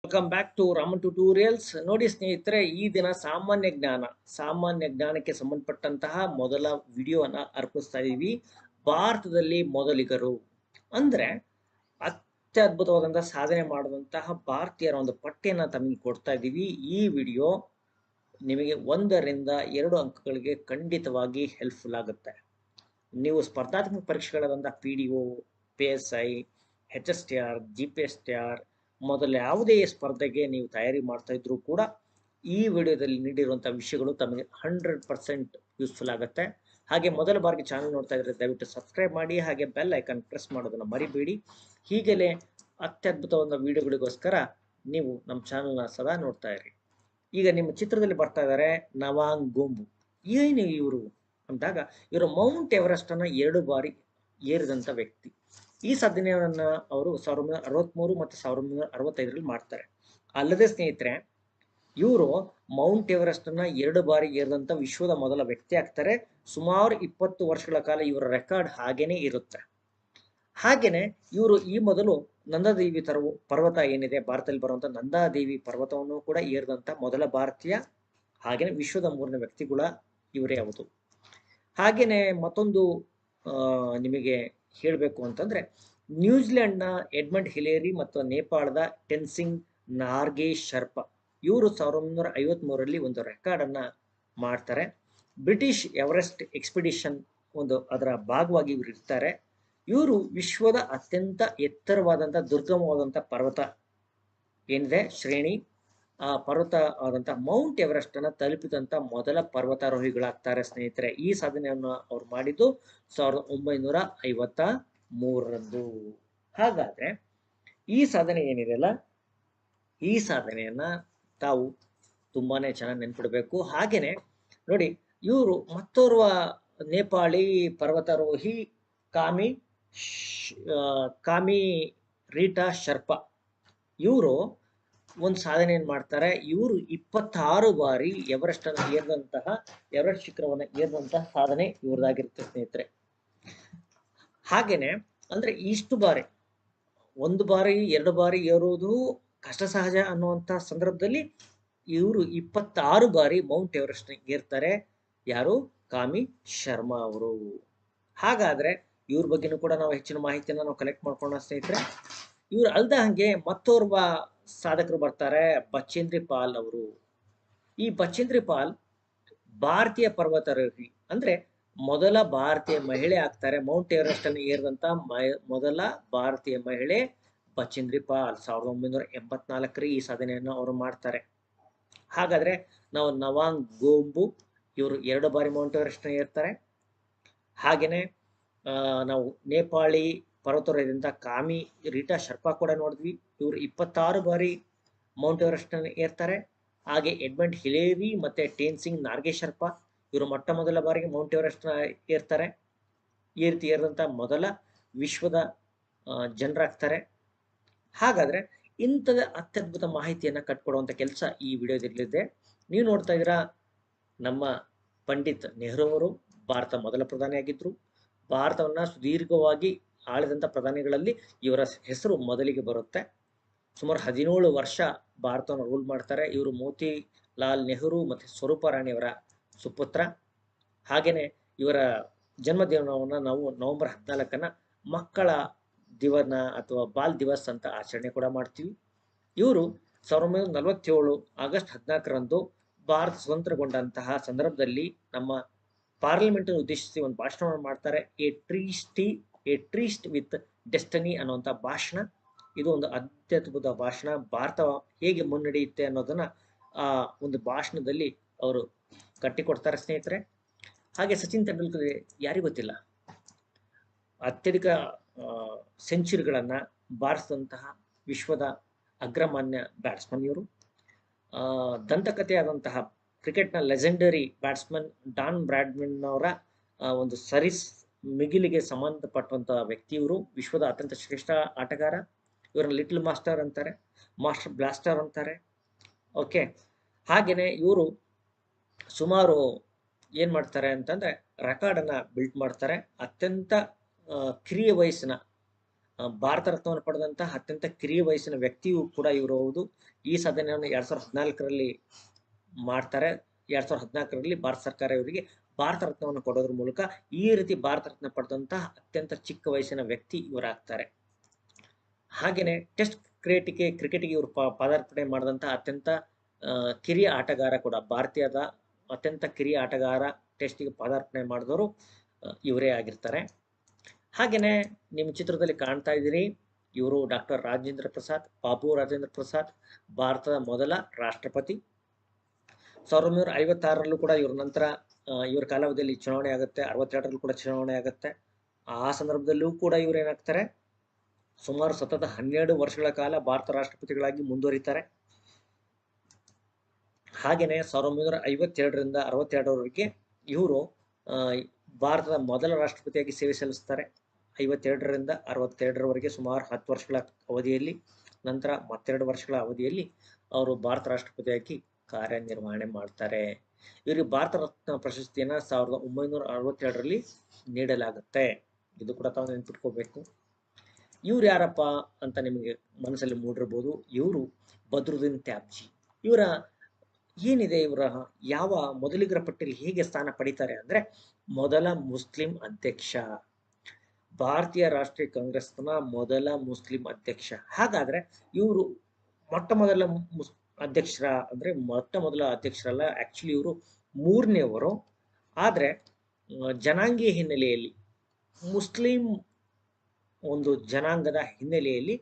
Welcome back to Raman tutorials. ನೋಡಿ ಸ್ನೇಹಿತರೆ, ಈ ದಿನ ಸಾಮಾನ್ಯ ಜ್ಞಾನಕ್ಕೆ ಸಂಬಂಧಪಟ್ಟಂತಹ ಮೊದಲ ವಿಡಿಯೋನ ಅರ್ಪಿಸ್ತಾ ಇದೀವಿ. ಭಾರತದಲ್ಲಿ ಮೊದಲಿಗರು ಅಂದ್ರೆ ಅತ್ಯದ್ಭುತವಾದಂತಹ ಸಾಧನೆ ಮಾಡಿದಂತಹ ಭಾರತೀಯರ ಒಂದು ಪಟ್ಟಿಯನ್ನ ತಮಗೆ ಕೊಡ್ತಾ ಇದ್ದೀವಿ. ಈ ವಿಡಿಯೋ ನಿಮಗೆ 1 ರಿಂದ 2 ಅಂಕಗಳಿಗೆ ಖಂಡಿತವಾಗಿ ಹೆಲ್ಪ್ಫುಲ್ ಆಗುತ್ತೆ. ನೀವು ಸ್ಪರ್ಧಾತ್ಮಕ ಪರೀಕ್ಷೆಗಳಾದಂತಹ PDO, PSI, HSTR, GPSTR ಮೊದಲ ಯಾವುದೇ ಸ್ಪರ್ಧೆಗೆ ನೀವು ತಯಾರಿ ಮಾಡ್ತಾ ಇದ್ರೂ ಕೂಡ ಈ ವಿಡಿಯೋದಲ್ಲಿ ನೀಡಿರುವಂತಹ ವಿಷಯಗಳು ತಮಗೆ 100% ಯೂಸ್ಫುಲ್ ಆಗುತ್ತೆ. ಹಾಗೆ ಮೊದಲ ಬಾರಿಗೆ ಚಾನಲ್ ನೋಡ್ತಾ ಇದ್ರೆ ದಯವಿಟ್ಟು ಸಬ್ಸ್ಕ್ರೈಬ್ ಮಾಡಿ, ಹಾಗೆ ಬೆಲ್ ಐಕಾನ್ ಪ್ರೆಸ್ ಮಾಡೋದನ್ನ ಮರಿಬೇಡಿ. ಹೀಗೆಯೇ ಅತ್ಯದ್ಭುತವಾದ ವಿಡಿಯೋಗಳಿಗೋಸ್ಕರ ನೀವು ನಮ್ಮ ಚಾನಲ್ನ ಸದಾ ನೋಡ್ತಾ ಇರಿ. ಈಗ ನಿಮ್ಮ ಚಿತ್ರದಲ್ಲಿ ಬರ್ತಾ ಇದ್ದಾರೆ ನವಾಂಗ್ ಗೋಂಬು. ಏನು ಇವರು ಅಂದಾಗ, ಇವರು ಮೌಂಟ್ ಎವರೆಸ್ಟ್ ಅನ್ನ 2 ಬಾರಿ ಏರಿದಂತ ವ್ಯಕ್ತಿ. ಈ ಸಾಧನೆಯನ್ನ ಅವರು 1963 ಮತ್ತು 1965ರಲ್ಲಿ ಮಾಡ್ತಾರೆ. ಅಲ್ಲದೆ ಸ್ನೇಹಿತರೆ, ಇವರು ಮೌಂಟ್ ಎವರೆಸ್ಟ್ ಅನ್ನ 2 ಬಾರಿ ಏರಿದಂತ ವಿಶ್ವದ ಮೊದಲ ವ್ಯಕ್ತಿ ಆಗ್ತಾರೆ. ಸುಮಾರು 20 ವರ್ಷಗಳ ಕಾಲ ಇವರ ರೆಕಾರ್ಡ್ ಹಾಗೇನೆ ಇರುತ್ತೆ. ಹಾಗೇನೆ ಇವರು ಈ ಮೊದಲು ನಂದಾದೇವಿ ಪರ್ವತ ಏನಿದೆ ಭಾರತದಲ್ಲಿ ಬರುವಂತ ನಂದಾದೇವಿ ಪರ್ವತವನ್ನು ಕೂಡ ಏರಿದಂತ ಮೊದಲ ಭಾರತೀಯ, ಹಾಗೇನೆ ವಿಶ್ವದ 3ನೇ ವ್ಯಕ್ತಿಗಳ ಇವರೇ ಹೌದು. ಹಾಗೇನೆ ಮತ್ತೊಂದು ನಿಮಗೆ ಹೇಳಬೇಕು ಅಂತಂದ್ರೆ, ನ್ಯೂಜಿಲೆಂಡ್ನ ಎಡ್ಮಂಡ್ ಹಿಲೇರಿ ಮತ್ತು ನೇಪಾಳದ ಟೆನ್ಸಿಂಗ್ ನಾರ್ಗೆ ಶರ್ಪಾ ಇವರು 1953ರಲ್ಲಿ ಒಂದು ರೆಕಾರ್ಡ್ ಅನ್ನ ಮಾಡ್ತಾರೆ. ಬ್ರಿಟಿಷ್ ಎವರೆಸ್ಟ್ ಎಕ್ಸ್ಪಿಡಿಷನ್ ಅದರ ಭಾಗವಾಗಿ ಇವರು ಇರ್ತಾರೆ. ಇವರು ವಿಶ್ವದ ಅತ್ಯಂತ ಎತ್ತರವಾದಂತಹ ದುರ್ಗಮವಾದಂತಹ ಪರ್ವತ ಏನಿದೆ ಶ್ರೇಣಿ, ಆ ಪರ್ವತ ಆದಂತಹ ಮೌಂಟ್ ಎವರೆಸ್ಟ್ ಅನ್ನ ತಲುಪಿದಂತ ಮೊದಲ ಪರ್ವತಾರೋಹಿಗಳಾಗ್ತಾರೆ ಸ್ನೇಹಿತರೆ. ಈ ಸಾಧನೆಯನ್ನು ಅವ್ರು ಮಾಡಿದ್ದು 1953ರಂದು. ಹಾಗಾದ್ರೆ ಈ ಸಾಧನೆ ಏನಿದೆಯಲ್ಲ, ಈ ಸಾಧನೆಯನ್ನ ತಾವು ತುಂಬಾನೇ ಚೆನ್ನಾಗಿ ನೆನ್ಪಿಡ್ಬೇಕು. ಹಾಗೇನೆ ನೋಡಿ, ಇವರು ಮತ್ತೋರ್ವ ನೇಪಾಳಿ ಪರ್ವತಾರೋಹಿ ಕಾಮಿ ರೀಟಾ ಶರ್ಪಾ. ಇವರು ಒಂದು ಸಾಧನೆಯನ್ನು ಮಾಡ್ತಾರೆ. ಇವರು 26 ಬಾರಿ ಎವರೆಸ್ಟ್ ಶಿಖರವನ್ನು ಏರಿದಂತಹ ಸಾಧನೆ ಇವ್ರದಾಗಿರುತ್ತೆ ಸ್ನೇಹಿತರೆ. ಹಾಗೇನೆ ಅಂದ್ರೆ ಇಷ್ಟು ಬಾರಿ, 1 ಬಾರಿ 2 ಬಾರಿ ಏರುವುದು ಕಷ್ಟ ಸಹಜ ಅನ್ನುವಂತ ಸಂದರ್ಭದಲ್ಲಿ ಇವರು 26 ಬಾರಿ ಮೌಂಟ್ ಎವರೆಸ್ಟ್ ಏರ್ತಾರೆ. ಯಾರು? ಕಾಮಿ ಶರ್ಮಾ ಅವರು. ಹಾಗಾದ್ರೆ ಇವ್ರ ಬಗ್ಗೆನೂ ಕೂಡ ನಾವು ಹೆಚ್ಚಿನ ಮಾಹಿತಿಯನ್ನ ನಾವು ಕಲೆಕ್ಟ್ ಮಾಡ್ಕೊಳ್ಳೋಣ ಸ್ನೇಹಿತರೆ. ಇವ್ರು ಅಲ್ದ ಹಂಗೆ ಮತ್ತೋರ್ವ ಸಾಧಕರು ಬರ್ತಾರೆ, ಬಚೇಂದ್ರಿ ಪಾಲ್ ಅವರು. ಈ ಬಚೇಂದ್ರಿ ಪಾಲ್ ಭಾರತೀಯ ಪರ್ವತಾರೋಹಿ, ಅಂದ್ರೆ ಮೊದಲ ಭಾರತೀಯ ಮಹಿಳೆ ಆಗ್ತಾರೆ. ಮೌಂಟ್ ಎವರೆಸ್ಟ್ ಅನ್ನು ಏರಿದಂತ ಮೊದಲ ಭಾರತೀಯ ಮಹಿಳೆ ಬಚೇಂದ್ರಿ ಪಾಲ್. 1984ರಲ್ಲಿ ಈ ಸಾಧನೆಯನ್ನು ಅವರು ಮಾಡ್ತಾರೆ. ಹಾಗಾದ್ರೆ ನಾವು ನವಾಂಗ್ ಗೋಂಬು, ಇವರು 2 ಬಾರಿ ಮೌಂಟ್ ಎವರೆಸ್ಟ್ ಏರ್ತಾರೆ. ಹಾಗೇನೆ ನಾವು ನೇಪಾಳಿ ಪರ್ವತಾರೋಹಿದಂತ ಕಾಮಿ ರೀಟಾ ಶರ್ಪಾ ಕೂಡ ನೋಡಿದ್ವಿ. ಇವರು 26 ಬಾರಿ ಮೌಂಟ್ ಎವರೆಸ್ಟ್ ಏರ್ತಾರೆ. ಹಾಗೆ ಎಡ್ಮಂಡ್ ಹಿಲೇರಿ ಮತ್ತೆ ಟೆನ್ಸಿಂಗ್ ನಾರ್ಗೆ ಶರ್ಪಾ ಇವರು ಮೊದಲ ಬಾರಿಗೆ ಮೌಂಟ್ ಎವರೆಸ್ಟ್ ಏರ್ತಾರೆ. ಈ ರೀತಿ ಏರಿದಂತ ಮೊದಲ ವಿಶ್ವದ ಜನರಾಗ್ತಾರೆ. ಹಾಗಾದ್ರೆ ಇಂಥದ ಅತ್ಯದ್ಭುತ ಮಾಹಿತಿಯನ್ನ ಕಟ್ಕೊಡುವಂತ ಕೆಲಸ ಈ ವಿಡಿಯೋದಲ್ಲಿದೆ. ನೀವು ನೋಡ್ತಾ ಇದ್ದೀರಾ, ನಮ್ಮ ಪಂಡಿತ್ ನೆಹರು ಅವರು ಭಾರತ ಮೊದಲ ಪ್ರಧಾನಿಯಾಗಿದ್ರು. ಭಾರತವನ್ನ ಸುದೀರ್ಘವಾಗಿ ಆಳಿದಂತ ಪ್ರಧಾನಿಗಳಲ್ಲಿ ಇವರ ಹೆಸರು ಮೊದಲಿಗೆ ಬರುತ್ತೆ. ಸುಮಾರು 17 ವರ್ಷ ಭಾರತವನ್ನು ರೂಲ್ ಮಾಡ್ತಾರೆ. ಇವರು ಮೋತಿಲಾಲ್ ನೆಹರು ಮತ್ತೆ ಸ್ವರೂಪ ರಾಣಿ ಅವರ ಸುಪುತ್ರ. ಹಾಗೇನೆ ಇವರ ಜನ್ಮದಿನವನ್ನ ನಾವು ನವೆಂಬರ್ 14ನ್ನ ಮಕ್ಕಳ ದಿವನ ಅಥವಾ ಬಾಲ್ ದಿವಸ್ ಅಂತ ಆಚರಣೆ ಕೂಡ ಮಾಡ್ತೀವಿ. ಇವರು 1947 ಆಗಸ್ಟ್ 14ರಂದು ಭಾರತ ಸ್ವತಂತ್ರಗೊಂಡಂತಹ ಸಂದರ್ಭದಲ್ಲಿ ನಮ್ಮ ಪಾರ್ಲಿಮೆಂಟ್ ಉದ್ದೇಶಿಸಿ ಒಂದು ಭಾಷಣವನ್ನು ಮಾಡ್ತಾರೆ. ಎ ಟ್ರೀಸ್ಟ್ ವಿತ್ ಡೆಸ್ಟಿನಿ ಅನ್ನುವಂಥ ಭಾಷಣ. ಇದು ಒಂದು ಅತ್ಯದ್ಭುತ ಭಾಷಣ. ಭಾರತ ಹೇಗೆ ಮುನ್ನಡೆಯುತ್ತೆ ಅನ್ನೋದನ್ನ ಆ ಒಂದು ಭಾಷಣದಲ್ಲಿ ಅವರು ಕಟ್ಟಿಕೊಡ್ತಾರೆ ಸ್ನೇಹಿತರೆ. ಹಾಗೆ ಸಚಿನ್ ತೆಂಡೂಲ್ಕರ್ ಯಾರಿಗೂ ಗೊತ್ತಿಲ್ಲ, ಅತ್ಯಧಿಕ ಸೆಂಚುರಿಗಳನ್ನ ಬಾರಿಸಿದಂತಹ ವಿಶ್ವದ ಅಗ್ರಮಾನ್ಯ ಬ್ಯಾಟ್ಸ್ಮನ್ ಇವರು. ದಂತಕಥೆಯಾದಂತಹ ಕ್ರಿಕೆಟ್ನ ಲೆಜೆಂಡರಿ ಬ್ಯಾಟ್ಸ್ಮನ್ ಡಾನ್ ಬ್ರಾಡ್ಮನ್ ಅವರ ಒಂದು ಸರಿಸ್ ಮಿಗಿಲಿಗೆ ಸಂಬಂಧಪಟ್ಟಂತಹ ವ್ಯಕ್ತಿ ಇವರು. ವಿಶ್ವದ ಅತ್ಯಂತ ಶ್ರೇಷ್ಠ ಆಟಗಾರ. ಇವರನ್ನ ಲಿಟಲ್ ಮಾಸ್ಟರ್ ಅಂತಾರೆ, ಮಾಸ್ಟರ್ ಬ್ಲಾಸ್ಟರ್ ಅಂತಾರೆ. ಓಕೆ. ಹಾಗೇನೆ ಇವರು ಸುಮಾರು ಏನ್ ಮಾಡ್ತಾರೆ ಅಂತಂದ್ರೆ ರೆಕಾರ್ಡ್ ಅನ್ನ ಬಿಲ್ಡ್ ಮಾಡ್ತಾರೆ. ಅತ್ಯಂತ ಕಿರಿಯ ವಯಸ್ಸಿನ ಭಾರತ ರತ್ನವನ್ನು ಪಡೆದಂತಹ ಅತ್ಯಂತ ಕಿರಿಯ ವಯಸ್ಸಿನ ವ್ಯಕ್ತಿಯೂ ಕೂಡ ಇವರು ಹೌದು. ಈ ಸಾಧನೆಯನ್ನು 2014ರಲ್ಲಿ ಮಾಡ್ತಾರೆ. 2014ರಲ್ಲಿ ಭಾರತ ಸರ್ಕಾರ ಇವರಿಗೆ ಭಾರತ ರತ್ನವನ್ನು ಕೊಡೋದ್ರ ಮೂಲಕ ಈ ರೀತಿ ಭಾರತ ರತ್ನ ಪಡೆದಂತಹ ಅತ್ಯಂತ ಚಿಕ್ಕ ವಯಸ್ಸಿನ ವ್ಯಕ್ತಿ ಇವರಾಗ್ತಾರೆ. ಹಾಗೇನೆ ಟೆಸ್ಟ್ ಕ್ರಿಕೆಟ್ಗೆ ಇವರು ಪದಾರ್ಪಣೆ ಮಾಡಿದಂತಹ ಅತ್ಯಂತ ಕಿರಿಯ ಆಟಗಾರ ಕೂಡ, ಭಾರತೀಯದ ಅತ್ಯಂತ ಕಿರಿಯ ಆಟಗಾರ ಟೆಸ್ಟ್ಗೆ ಪದಾರ್ಪಣೆ ಮಾಡಿದವರು ಇವರೇ ಆಗಿರ್ತಾರೆ. ಹಾಗೇನೆ ನಿಮ್ಮ ಚಿತ್ರದಲ್ಲಿ ಕಾಣ್ತಾ ಇದ್ದೀರಿ, ಇವರು ಡಾಕ್ಟರ್ ರಾಜೇಂದ್ರ ಪ್ರಸಾದ್, ಬಾಬು ರಾಜೇಂದ್ರ ಪ್ರಸಾದ್, ಭಾರತದ ಮೊದಲ ರಾಷ್ಟ್ರಪತಿ. 1956ರಲ್ಲೂ ಕೂಡ ಇವ್ರ ನಂತರ ಇವ್ರ ಕಾಲಾವಧಿಯಲ್ಲಿ ಚುನಾವಣೆ ಆಗುತ್ತೆ. 62ರಲ್ಲೂ ಕೂಡ ಚುನಾವಣೆ ಆಗುತ್ತೆ. ಆ ಸಂದರ್ಭದಲ್ಲೂ ಕೂಡ ಇವ್ರು ಏನಾಗ್ತಾರೆ, ಸುಮಾರು ಸತತ 12 ವರ್ಷಗಳ ಕಾಲ ಭಾರತ ರಾಷ್ಟ್ರಪತಿಗಳಾಗಿ ಮುಂದುವರಿತಾರೆ. ಹಾಗೇನೆ 1952ರಿಂದ 62ರವರೆಗೆ ಇವರು ಭಾರತದ ಮೊದಲ ರಾಷ್ಟ್ರಪತಿಯಾಗಿ ಸೇವೆ ಸಲ್ಲಿಸ್ತಾರೆ. 52ರಿಂದ 62ರವರೆಗೆ ಸುಮಾರು 10 ವರ್ಷಗಳ ಅವಧಿಯಲ್ಲಿ, ನಂತರ ಮತ್ತೆರಡು ವರ್ಷಗಳ ಅವಧಿಯಲ್ಲಿ ಅವರು ಭಾರತ ರಾಷ್ಟ್ರಪತಿಯಾಗಿ ಕಾರ್ಯನಿರ್ವಹಣೆ ಮಾಡ್ತಾರೆ. ಇವರಿಗೆ ಭಾರತ ರತ್ನ ಪ್ರಶಸ್ತಿಯನ್ನ 1962ರಲ್ಲಿ ನೀಡಲಾಗುತ್ತೆ. ಇದು ಕೂಡ ತಾವು ನೆನ್ಪಿಟ್ಕೋಬೇಕು. ಇವ್ರು ಯಾರಪ್ಪ ಅಂತ ನಿಮಗೆ ಮನಸ್ಸಲ್ಲಿ ಮೂಡಿರ್ಬೋದು. ಇವರು ಬದ್ರುದ್ದೀನ್ ತ್ಯಾಬ್ಜಿ. ಇವರ ಏನಿದೆ, ಇವರ ಯಾವ ಮೊದಲಿಗರ ಪಟ್ಟಿಯಲ್ಲಿ ಹೇಗೆ ಸ್ಥಾನ ಪಡಿತಾರೆ ಅಂದ್ರೆ, ಮೊದಲ ಮುಸ್ಲಿಂ ಅಧ್ಯಕ್ಷ, ಭಾರತೀಯ ರಾಷ್ಟ್ರೀಯ ಕಾಂಗ್ರೆಸ್ನ ಮೊದಲ ಮುಸ್ಲಿಂ ಅಧ್ಯಕ್ಷ. ಹಾಗಾದ್ರೆ ಇವರು ಮೊಟ್ಟ ಮೊದಲ ಅಧ್ಯಕ್ಷರ ಅಂದ್ರೆ ಮೊಟ್ಟ ಮೊದಲ ಅಧ್ಯಕ್ಷರಲ್ಲ, ಆಕ್ಚುಲಿ ಇವರು ಮೂರನೇವರು. ಆದ್ರೆ ಜನಾಂಗೀಯ ಹಿನ್ನೆಲೆಯಲ್ಲಿ, ಮುಸ್ಲಿಂ ಒಂದು ಜನಾಂಗದ ಹಿನ್ನೆಲೆಯಲ್ಲಿ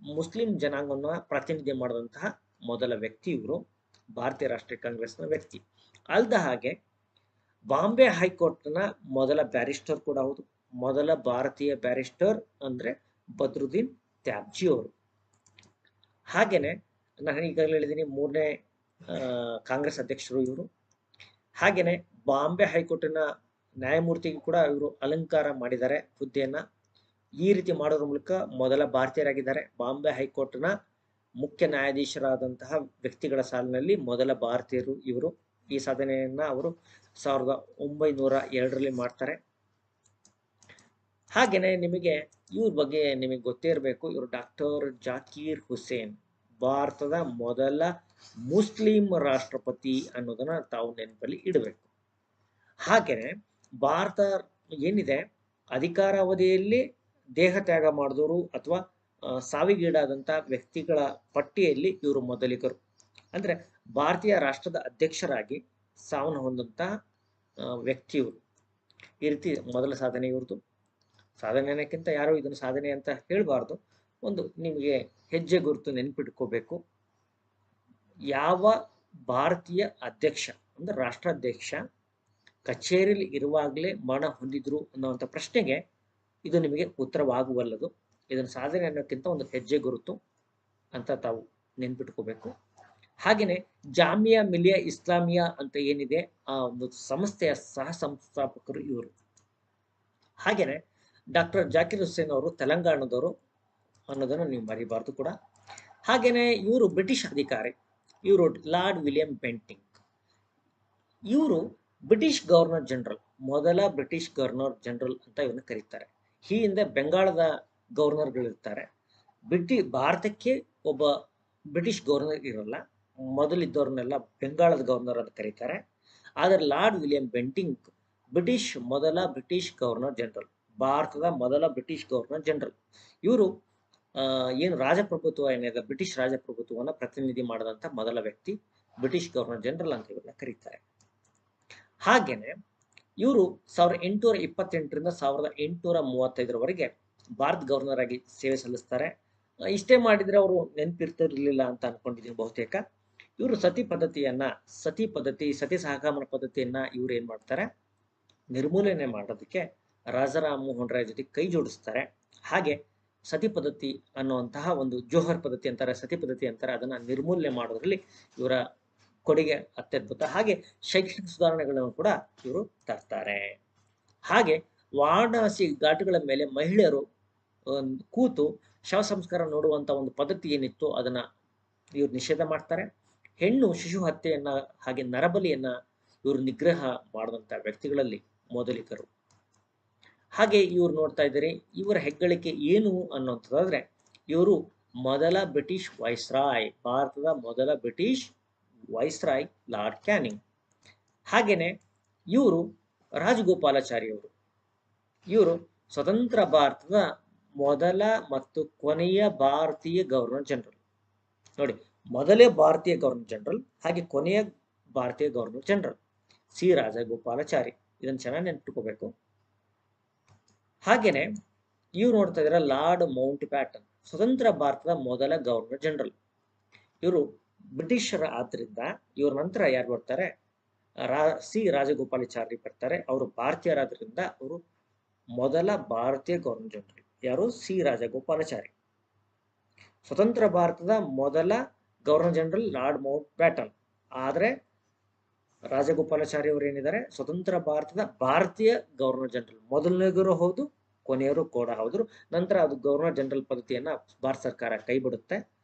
ಮುಸ್ಲಿಂ ಜನಾಂಗವನ್ನು ಪ್ರಾತಿನಿಧ್ಯ ಮಾಡಿದಂತಹ ಮೊದಲ ವ್ಯಕ್ತಿ ಇವರು, ಭಾರತೀಯ ರಾಷ್ಟ್ರೀಯ ಕಾಂಗ್ರೆಸ್ನ ವ್ಯಕ್ತಿ. ಅಲ್ದ ಹಾಗೆ ಬಾಂಬೆ ಹೈಕೋರ್ಟ್ನ ಮೊದಲ ಬ್ಯಾರಿಸ್ಟರ್ ಕೂಡ ಹೌದು. ಮೊದಲ ಭಾರತೀಯ ಬ್ಯಾರಿಸ್ಟರ್ ಅಂದ್ರೆ ಬದ್ರುದ್ದೀನ್ ತ್ಯಾಬ್ಜಿ ಅವರು. ಹಾಗೇನೆ ನಾನು ಈಗಾಗಲೇ ಹೇಳಿದ್ದೀನಿ, ಮೂರನೇ ಕಾಂಗ್ರೆಸ್ ಅಧ್ಯಕ್ಷರು ಇವರು. ಹಾಗೇನೆ ಬಾಂಬೆ ಹೈಕೋರ್ಟಿನ ನ್ಯಾಯಮೂರ್ತಿಗೂ ಕೂಡ ಇವರು ಅಲಂಕಾರ ಮಾಡಿದ್ದಾರೆ ಹುದ್ದೆಯನ್ನ. ಈ ರೀತಿ ಮಾಡೋದ್ರ ಮೂಲಕ ಮೊದಲ ಭಾರತೀಯರಾಗಿದ್ದಾರೆ. ಬಾಂಬೆ ಹೈಕೋರ್ಟ್ನ ಮುಖ್ಯ ನ್ಯಾಯಾಧೀಶರಾದಂತಹ ವ್ಯಕ್ತಿಗಳ ಸಾಲಿನಲ್ಲಿ ಮೊದಲ ಭಾರತೀಯರು ಇವರು. ಈ ಸಾಧನೆಯನ್ನ ಅವರು 1902ರಲ್ಲಿ ಮಾಡ್ತಾರೆ. ಹಾಗೇನೆ ನಿಮಗೆ ಇವ್ರ ಬಗ್ಗೆ ನಿಮಗೆ ಗೊತ್ತೇ ಇರಬೇಕು, ಇವರು ಡಾಕ್ಟರ್ ಜಾಕೀರ್ ಹುಸೇನ್, ಭಾರತದ ಮೊದಲ ಮುಸ್ಲಿಂ ರಾಷ್ಟ್ರಪತಿ ಅನ್ನೋದನ್ನ ತಾವು ನೆನಪಲ್ಲಿ ಇಡಬೇಕು. ಹಾಗೇನೆ ಭಾರತ ಏನಿದೆ, ಅಧಿಕಾರಾವಧಿಯಲ್ಲಿ ದೇಹ ತ್ಯಾಗ ಮಾಡಿದವರು ಅಥವಾ ಸಾವಿಗೀಡಾದಂತಹ ವ್ಯಕ್ತಿಗಳ ಪಟ್ಟಿಯಲ್ಲಿ ಇವರು ಮೊದಲಿಗರು. ಅಂದ್ರೆ ಭಾರತೀಯ ರಾಷ್ಟ್ರದ ಅಧ್ಯಕ್ಷರಾಗಿ ಸಾವನ್ನು ಹೊಂದಂತಹ ವ್ಯಕ್ತಿ ಇವರು. ಈ ರೀತಿ ಮೊದಲ ಸಾಧನೆ ಇವ್ರದ್ದು. ಸಾಧನೆ ಅನ್ನೋಕ್ಕಿಂತ ಯಾರು ಇದನ್ನು ಸಾಧನೆ ಅಂತ ಹೇಳಬಾರ್ದು, ಒಂದು ನಿಮಗೆ ಹೆಜ್ಜೆ ಗುರುತು ನೆನಪಿಟ್ಕೋಬೇಕು. ಯಾವ ಭಾರತೀಯ ಅಧ್ಯಕ್ಷ ಅಂದ್ರೆ ರಾಷ್ಟ್ರಾಧ್ಯಕ್ಷ ಕಚೇರಿಯಲ್ಲಿ ಇರುವಾಗಲೇ ಮರಣ ಹೊಂದಿದ್ರು ಅನ್ನುವಂಥ ಪ್ರಶ್ನೆಗೆ ಇದು ನಿಮಗೆ ಉತ್ತರವಾಗುವಲ್ಲದು. ಇದನ್ನು ಸಾಧನೆ ಅನ್ನೋಕ್ಕಿಂತ ಒಂದು ಹೆಜ್ಜೆ ಗುರುತು ಅಂತ ತಾವು ನೆನ್ಪಿಟ್ಕೋಬೇಕು. ಹಾಗೇನೆ ಜಾಮಿಯಾ ಮಿಲಿಯಾ ಇಸ್ಲಾಮಿಯಾ ಅಂತ ಏನಿದೆ, ಆ ಒಂದು ಸಂಸ್ಥೆಯ ಸಹ ಸಂಸ್ಥಾಪಕರು ಇವರು. ಹಾಗೇನೆ ಡಾಕ್ಟರ್ ಜಾಕಿರ್ ಹುಸೇನ್ ಅವರು ತೆಲಂಗಾಣದವರು ಅನ್ನೋದನ್ನು ನೀವು ಮರಿಬಾರ್ದು ಕೂಡ. ಹಾಗೇನೆ ಇವರು ಬ್ರಿಟಿಷ್ ಅಧಿಕಾರಿ, ಇವರು ಲಾರ್ಡ್ ವಿಲಿಯಂ ಬೆಂಟಿಂಗ್. ಇವರು ಬ್ರಿಟಿಷ್ ಗವರ್ನರ್ ಜನರಲ್, ಮೊದಲ ಬ್ರಿಟಿಷ್ ಗವರ್ನರ್ ಜನರಲ್ ಅಂತ ಇವನ್ನ ಕರೀತಾರೆ. ಈ ಹಿಂದೆ ಬೆಂಗಾಳದ ಗವರ್ನರ್ಗಳಿರ್ತಾರೆ, ಭಾರತಕ್ಕೆ ಒಬ್ಬ ಬ್ರಿಟಿಷ್ ಗವರ್ನರ್ ಇರಲ್ಲ. ಮೊದಲಿದ್ದವ್ರನ್ನೆಲ್ಲ ಬೆಂಗಾಳದ ಗವರ್ನರ್ ಅಂತ ಕರೀತಾರೆ. ಆದರೆ ಲಾರ್ಡ್ ವಿಲಿಯಂ ಬೆಂಟಿಂಗ್ ಮೊದಲ ಬ್ರಿಟಿಷ್ ಗವರ್ನರ್ ಜನರಲ್, ಭಾರತದ ಮೊದಲ ಬ್ರಿಟಿಷ್ ಗವರ್ನರ್ ಜನರಲ್. ಇವರು ಏನು ರಾಜಪ್ರಭುತ್ವ ಏನಿದೆ, ಬ್ರಿಟಿಷ್ ರಾಜಪ್ರಭುತ್ವವನ್ನು ಪ್ರತಿನಿಧಿ ಮಾಡಿದಂಥ ಮೊದಲ ವ್ಯಕ್ತಿ, ಬ್ರಿಟಿಷ್ ಗವರ್ನರ್ ಜನರಲ್ ಅಂತ ಇವನ್ನ ಕರೀತಾರೆ. ಹಾಗೇನೆ ಇವರು 1828ರಿಂದ 1835ರವರೆಗೆ ಭಾರತ ಗವರ್ನರ್ ಆಗಿ ಸೇವೆ ಸಲ್ಲಿಸ್ತಾರೆ. ಇಷ್ಟೇ ಮಾಡಿದ್ರೆ ಅವರು ನೆನಪಿರ್ತಿರ್ಲಿಲ್ಲ ಅಂತ ಅನ್ಕೊಂಡಿದ್ದೀನಿ ಬಹುತೇಕ. ಇವರು ಸತಿ ಪದ್ಧತಿ, ಸತಿ ಸಹಗಮನ ಪದ್ಧತಿಯನ್ನ ಇವ್ರು ಏನ್ ಮಾಡ್ತಾರೆ, ನಿರ್ಮೂಲನೆ ಮಾಡೋದಕ್ಕೆ ರಾಜಾರಾಮ್ ಮೋಹನ್ ರಾಯ್ ಜೊತೆ ಕೈ ಜೋಡಿಸ್ತಾರೆ. ಹಾಗೆ ಸತಿ ಪದ್ಧತಿ ಅನ್ನುವಂತಹ ಒಂದು ಜೋಹರ್ ಪದ್ಧತಿ ಅಂತಾರೆ, ಸತಿ ಪದ್ಧತಿ ಅಂತಾರೆ, ಅದನ್ನ ನಿರ್ಮೂಲನೆ ಮಾಡೋದ್ರಲ್ಲಿ ಇವರ ಕೊಡುಗೆ ಅತ್ಯದ್ಭುತ. ಹಾಗೆ ಶೈಕ್ಷಣಿಕ ಸುಧಾರಣೆಗಳನ್ನು ಕೂಡ ಇವರು ತರ್ತಾರೆ. ಹಾಗೆ ವಾರಣಾಸಿ ಘಾಟುಗಳ ಮೇಲೆ ಮಹಿಳೆಯರು ಕೂತು ಶವ ಸಂಸ್ಕಾರ ನೋಡುವಂತ ಒಂದು ಪದ್ಧತಿ ಏನಿತ್ತು ಅದನ್ನ ಇವರು ನಿಷೇಧ ಮಾಡ್ತಾರೆ. ಹೆಣ್ಣು ಶಿಶು ಹತ್ಯೆಯನ್ನ ಹಾಗೆ ನರಬಲಿಯನ್ನ ಇವರು ನಿಗ್ರಹ ಮಾಡಿದಂತ ವ್ಯಕ್ತಿಗಳಲ್ಲಿ ಮೊದಲಿಗರು. ಹಾಗೆ ಇವ್ರು ನೋಡ್ತಾ ಇದ್ದೀರಿ, ಇವರ ಹೆಗ್ಗಳಿಕೆ ಏನು ಅನ್ನೋಂಥದ್ದಾದ್ರೆ ಇವರು ಮೊದಲ ಬ್ರಿಟಿಷ್ ವೈಸ್ರಾಯ್, ಭಾರತದ ಮೊದಲ ಬ್ರಿಟಿಷ್ ವೈಸ್ರಾಯ್ ಲಾರ್ಡ್ ಕ್ಯಾನಿಂಗ್. ಹಾಗೇನೆ ಇವರು ರಾಜಗೋಪಾಲಾಚಾರಿ ಅವರು, ಇವರು ಸ್ವತಂತ್ರ ಭಾರತದ ಮೊದಲ ಮತ್ತು ಕೊನೆಯ ಭಾರತೀಯ ಗವರ್ನರ್ ಜನರಲ್. ನೋಡಿ, ಮೊದಲೇ ಭಾರತೀಯ ಗವರ್ನರ್ ಜನರಲ್, ಹಾಗೆ ಕೊನೆಯ ಭಾರತೀಯ ಗವರ್ನರ್ ಜನರಲ್ ಸಿ ರಾಜಗೋಪಾಲಾಚಾರಿ. ಇದನ್ನು ಚೆನ್ನಾಗಿ ನೆನಪಿಟ್ಕೋಬೇಕು. ಹಾಗೇನೆ ಇವ್ರು ನೋಡ್ತಾ ಇದ್ದಾರೆ ಲಾರ್ಡ್ ಮೌಂಟ್ ಬ್ಯಾಟನ್, ಸ್ವತಂತ್ರ ಭಾರತದ ಮೊದಲ ಗವರ್ನರ್ ಜನರಲ್. ಇವರು ಬ್ರಿಟಿಷರ ಆದ್ರಿಂದ ಇವ್ರ ನಂತರ ಯಾರು ಬರ್ತಾರೆ, ಸಿ ರಾಜಗೋಪಾಲಾಚಾರಿ ಬರ್ತಾರೆ. ಅವರು ಭಾರತೀಯರಾದ್ರಿಂದ ಅವರು ಮೊದಲ ಭಾರತೀಯ ಗವರ್ನರ್ ಜನರಲ್. ಯಾರು? ಸಿ ರಾಜಗೋಪಾಲಾಚಾರಿ. ಸ್ವತಂತ್ರ ಭಾರತದ ಮೊದಲ governor general lord Mount baton. ಆದ್ರೆ ರಾಜಗೋಪಾಲಾಚಾರಿ ಅವರು ಏನಿದ್ದಾರೆ, ಸ್ವತಂತ್ರ ಭಾರತದ ಭಾರತೀಯ ಗವರ್ನರ್ ಜನರಲ್, ಮೊದಲನೇಗರು ಹೌದು, ಕೊನೆಯವರು ಕೂಡ ಹೌದು. ನಂತರ ಅದು ಗವರ್ನರ್ ಜನರಲ್ ಪದ್ಧತಿಯನ್ನ ಭಾರತ ಸರ್ಕಾರ ಕೈ ಬಿಡುತ್ತೆ,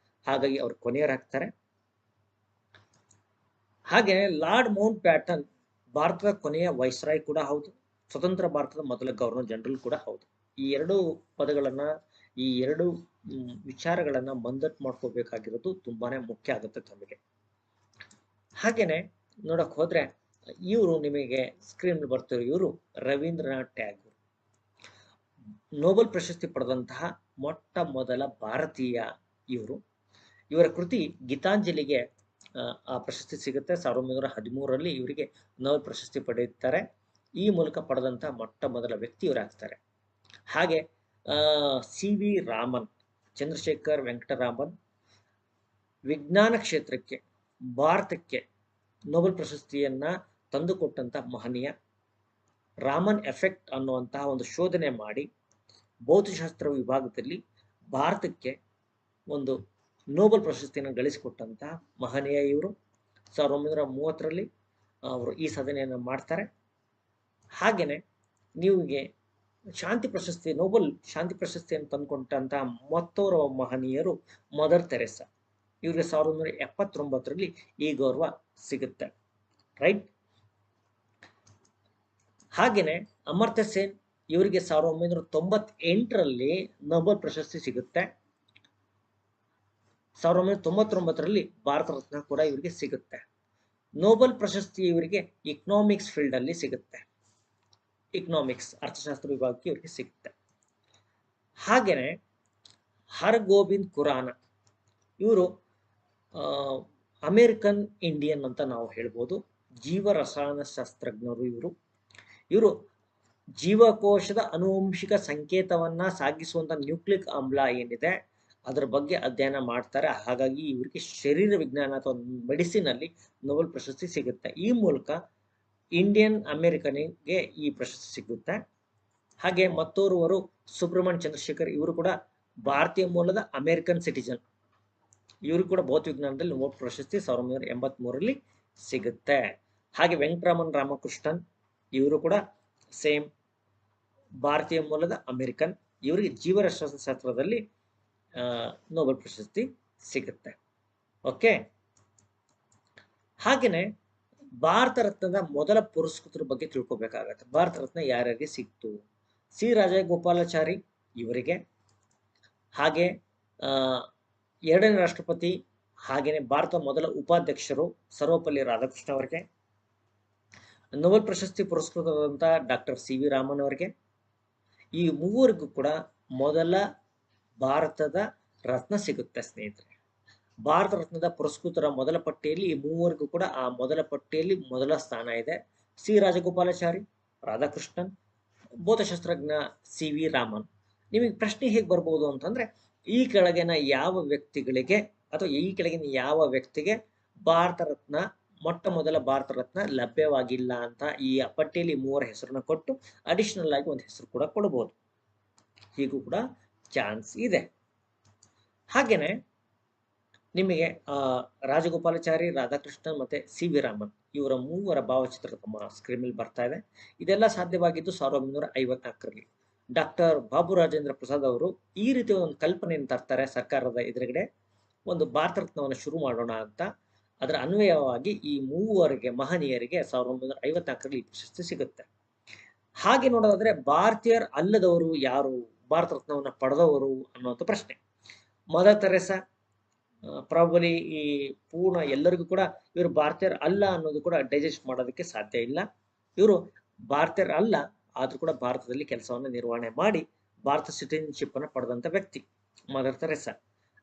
ಹಾಗಾಗಿ ಅವರು ಕೊನೆಯರಾಗ್ತಾರೆ. ಹಾಗೆ ಲಾರ್ಡ್ ಮೌಂಟ್ ಬ್ಯಾಟನ್ ಭಾರತದ ಕೊನೆಯ ವೈಸ್ರಾಯ್ ಕೂಡ ಹೌದು, ಸ್ವತಂತ್ರ ಭಾರತದ ಮೊದಲ ಗವರ್ನರ್ ಜನರಲ್ ಕೂಡ ಹೌದು. ಈ ಎರಡು ಪದಗಳನ್ನ, ಈ ಎರಡು ವಿಚಾರಗಳನ್ನ ಮಂದಟ್ ಮಾಡ್ಕೋಬೇಕಾಗಿರೋದು ತುಂಬಾನೇ ಮುಖ್ಯ ಆಗುತ್ತೆ ತಮಗೆ. ಹಾಗೇನೆ ನೋಡಕ್ ಹೋದ್ರೆ ಇವರು ನಿಮಗೆ ಸ್ಕ್ರೀನ್ ಬರ್ತಿರೋ ಇವರು ರವೀಂದ್ರನಾಥ್ ಟ್ಯಾಗೋರ್, ನೋಬೆಲ್ ಪ್ರಶಸ್ತಿ ಪಡೆದಂತಹ ಮೊಟ್ಟ ಮೊದಲ ಭಾರತೀಯ ಇವರು. ಇವರ ಕೃತಿ ಗೀತಾಂಜಲಿಗೆ ಆ ಪ್ರಶಸ್ತಿ ಸಿಗುತ್ತೆ. 1913ರಲ್ಲಿ ಇವರಿಗೆ ನೋಬೆಲ್ ಪ್ರಶಸ್ತಿ ಪಡೆಯುತ್ತಾರೆ. ಈ ಮೂಲಕ ಪಡೆದಂತಹ ಮೊಟ್ಟ ಮೊದಲ ವ್ಯಕ್ತಿ ಇವರಾಗ್ತಾರೆ. ಹಾಗೆ ಸಿ ವಿ ರಾಮನ್, ಚಂದ್ರಶೇಖರ್ ವೆಂಕಟರಾಮನ್ ವಿಜ್ಞಾನ ಕ್ಷೇತ್ರಕ್ಕೆ, ಭಾರತಕ್ಕೆ ನೋಬೆಲ್ ಪ್ರಶಸ್ತಿಯನ್ನ ತಂದುಕೊಟ್ಟಂತಹ ಮಹನೀಯ. ರಾಮನ್ ಎಫೆಕ್ಟ್ ಅನ್ನುವಂತಹ ಒಂದು ಶೋಧನೆ ಮಾಡಿ ಭೌತಶಾಸ್ತ್ರ ವಿಭಾಗದಲ್ಲಿ ಭಾರತಕ್ಕೆ ಒಂದು ನೋಬೆಲ್ ಪ್ರಶಸ್ತಿಯನ್ನು ಗಳಿಸಿಕೊಟ್ಟಂತಹ ಮಹನೀಯ ಇವರು. 1930ರಲ್ಲಿ ಅವರು ಈ ಸಾಧನೆಯನ್ನು ಮಾಡ್ತಾರೆ. ಹಾಗೇನೆ ನೀವಿಗೆ ಶಾಂತಿ ಪ್ರಶಸ್ತಿ, ನೋಬೆಲ್ ಶಾಂತಿ ಪ್ರಶಸ್ತಿಯನ್ನು ತಂದುಕೊಂಡಂತಹ ಮತ್ತೋರ್ವ ಮಹನೀಯರು ಮದರ್ ತೆರೆಸಾ. ಇವರಿಗೆ 1979ರಲ್ಲಿ ಈ ಗೌರವ ಸಿಗುತ್ತೆ, ರೈಟ್. ಹಾಗೇನೆ ಅಮರ್ತ್ಯ ಸೇನ್, ಇವರಿಗೆ 1998ರಲ್ಲಿ ನೋಬೆಲ್ ಪ್ರಶಸ್ತಿ ಸಿಗುತ್ತೆ. 1999ರಲ್ಲಿ ಭಾರತ ರತ್ನ ಕೂಡ ಇವರಿಗೆ ಸಿಗುತ್ತೆ. ನೋಬೆಲ್ ಪ್ರಶಸ್ತಿ ಇವರಿಗೆ ಇಕನಾಮಿಕ್ಸ್ ಫೀಲ್ಡ್ ಅಲ್ಲಿ ಸಿಗುತ್ತೆ, ಇಕನಾಮಿಕ್ಸ್ ಅರ್ಥಶಾಸ್ತ್ರ ವಿಭಾಗಕ್ಕೆ ಇವರಿಗೆ ಸಿಗುತ್ತೆ. ಹಾಗೇನೆ ಹರಗೋಬಿಂದ್ ಖುರಾನ, ಇವರು ಅಮೇರಿಕನ್ ಇಂಡಿಯನ್ ಅಂತ ನಾವು ಹೇಳ್ಬೋದು, ಜೀವ ರಸಾಯನ ಶಾಸ್ತ್ರಜ್ಞರು ಇವರು. ಇವರು ಜೀವಕೋಶದ ಆನುವಂಶಿಕ ಸಂಕೇತವನ್ನ ಸಾಗಿಸುವಂತ ನ್ಯೂಕ್ಲಿಕ್ ಆಮ್ಲ ಏನಿದೆ ಅದರ ಬಗ್ಗೆ ಅಧ್ಯಯನ ಮಾಡ್ತಾರೆ. ಹಾಗಾಗಿ ಇವರಿಗೆ ಶರೀರ ವಿಜ್ಞಾನ ಅಥವಾ ಮೆಡಿಸಿನ್ ಅಲ್ಲಿ ನೋಬೆಲ್ ಪ್ರಶಸ್ತಿ ಸಿಗುತ್ತೆ. ಈ ಮೂಲಕ ಇಂಡಿಯನ್ ಅಮೆರಿಕನಿಗೆ ಈ ಪ್ರಶಸ್ತಿ ಸಿಗುತ್ತೆ. ಹಾಗೆ ಮತ್ತೋರ್ವರು ಸುಬ್ರಹ್ಮಣ್ಯ ಚಂದ್ರಶೇಖರ್, ಇವರು ಕೂಡ ಭಾರತೀಯ ಮೂಲದ ಅಮೆರಿಕನ್ ಸಿಟಿಜನ್. ಇವರು ಕೂಡ ಭೌತ ವಿಜ್ಞಾನದಲ್ಲಿ ನೋಬೆಲ್ ಪ್ರಶಸ್ತಿ 1983ರಲ್ಲಿ ಸಿಗುತ್ತೆ. ಹಾಗೆ ವೆಂಕಟರಾಮನ್ ರಾಮಕೃಷ್ಣನ್, ಇವರು ಕೂಡ ಸೇಮ್ ಭಾರತೀಯ ಮೂಲದ ಅಮೆರಿಕನ್. ಇವರಿಗೆ ಜೀವರಸಶಾಸ್ತ್ರದಲ್ಲಿ ನೋಬೆಲ್ ಪ್ರಶಸ್ತಿ ಸಿಗುತ್ತೆ. ಓಕೆ. ಹಾಗೇನೆ ಭಾರತ ರತ್ನದ ಮೊದಲ ಪುರಸ್ಕೃತರ ಬಗ್ಗೆ ತಿಳ್ಕೊಬೇಕಾಗತ್ತೆ. ಭಾರತ ರತ್ನ ಯಾರ್ಯಾರಿಗೆ ಸಿಕ್ತು? ಸಿ ರಾಜಗೋಪಾಲಾಚಾರಿ ಇವರಿಗೆ, ಹಾಗೆ ಎರಡನೇ ರಾಷ್ಟ್ರಪತಿ, ಹಾಗೇನೆ ಭಾರತ ಮೊದಲ ಉಪಾಧ್ಯಕ್ಷರು ಸರ್ವಪಲ್ಲಿ ರಾಧಾಕೃಷ್ಣ ಅವರಿಗೆ, ನೋಬೆಲ್ ಪ್ರಶಸ್ತಿ ಪುರಸ್ಕೃತರಾದಂತಹ ಡಾಕ್ಟರ್ ಸಿ ವಿ ರಾಮನ್ ಅವರಿಗೆ. ಈ ಮೂವರಿಗೂ ಕೂಡ ಮೊದಲ ಭಾರತದ ರತ್ನ ಸಿಗುತ್ತೆ ಸ್ನೇಹಿತರೆ. ಭಾರತ ರತ್ನದ ಪುರಸ್ಕೃತರ ಮೊದಲ ಪಟ್ಟಿಯಲ್ಲಿ ಈ ಮೂವರಿಗೂ ಕೂಡ ಆ ಮೊದಲ ಪಟ್ಟಿಯಲ್ಲಿ ಮೊದಲ ಸ್ಥಾನ ಇದೆ. ಸಿ ರಾಜಗೋಪಾಲಾಚಾರಿ, ರಾಧಾಕೃಷ್ಣನ್, ಭೌತಶಾಸ್ತ್ರಜ್ಞ ಸಿ ವಿ ರಾಮನ್. ನಿಮಗೆ ಪ್ರಶ್ನೆ ಹೇಗೆ ಬರ್ಬೋದು ಅಂತಂದ್ರೆ, ಈ ಕೆಳಗಿನ ಯಾವ ವ್ಯಕ್ತಿಗಳಿಗೆ ಅಥವಾ ಈ ಕೆಳಗಿನ ಯಾವ ವ್ಯಕ್ತಿಗೆ ಭಾರತ ರತ್ನ, ಮೊಟ್ಟ ಮೊದಲ ಭಾರತ ರತ್ನ ಲಭ್ಯವಾಗಿಲ್ಲ ಅಂತ ಈ ಪಟ್ಟಿಯಲ್ಲಿ ಮೂವರ ಹೆಸರನ್ನ ಕೊಟ್ಟು ಅಡಿಷನಲ್ ಆಗಿ ಒಂದು ಹೆಸರು ಕೂಡ ಕೊಡಬಹುದು. ಹೀಗೂ ಕೂಡ ಚಾನ್ಸ್ ಇದೆ. ಹಾಗೇನೆ ನಿಮಗೆ ರಾಜಗೋಪಾಲಾಚಾರಿ, ರಾಧಾಕೃಷ್ಣನ್ ಮತ್ತೆ ಸಿ ವಿ ರಾಮನ್ ಇವರ ಮೂವರ ಭಾವಚಿತ್ರ ತಮ್ಮ ಸ್ಕ್ರೀನ್ ಮೇಲೆ ಬರ್ತಾ ಇದೆ. ಇದೆಲ್ಲ ಸಾಧ್ಯವಾಗಿದ್ದು 1954ರಲ್ಲಿ. ಡಾಕ್ಟರ್ ಬಾಬು ರಾಜೇಂದ್ರ ಪ್ರಸಾದ್ ಅವರು ಈ ರೀತಿ ಒಂದು ಕಲ್ಪನೆಯನ್ನು ತರ್ತಾರೆ ಸರ್ಕಾರದ ಎದುರುಗಡೆ, ಒಂದು ಭಾರತ ರತ್ನವನ್ನು ಶುರು ಮಾಡೋಣ ಅಂತ. ಅದರ ಅನ್ವಯವಾಗಿ ಈ ಮೂವರಿಗೆ ಮಹನೀಯರಿಗೆ 1954ರಲ್ಲಿ ಪ್ರಶಸ್ತಿ ಸಿಗುತ್ತೆ. ಹಾಗೆ ನೋಡೋದಾದ್ರೆ ಭಾರತೀಯರ್ ಅಲ್ಲದವರು ಯಾರು ಭಾರತ ರತ್ನವನ್ನ ಪಡೆದವರು ಅನ್ನುವಂಥ ಪ್ರಶ್ನೆ. ಮದರ್ ತೆರೇಸಾ ಪ್ರಾಬಲಿ ಈ ಪೂರ್ಣ ಎಲ್ಲರಿಗೂ ಕೂಡ ಇವರು ಭಾರತೀಯರು ಅಲ್ಲ ಅನ್ನೋದು ಕೂಡ ಡೈಜೆಸ್ಟ್ ಮಾಡೋದಕ್ಕೆ ಸಾಧ್ಯ ಇಲ್ಲ. ಇವರು ಭಾರತೀಯರು ಅಲ್ಲ, ಆದ್ರೂ ಕೂಡ ಭಾರತದಲ್ಲಿ ಕೆಲಸವನ್ನು ನಿರ್ವಹಣೆ ಮಾಡಿ ಭಾರತ ಸಿಟಿಜನ್ಶಿಪ್ ಅನ್ನು ಪಡೆದಂತ ವ್ಯಕ್ತಿ ಮದರ್ ತೆರೇಸಾ.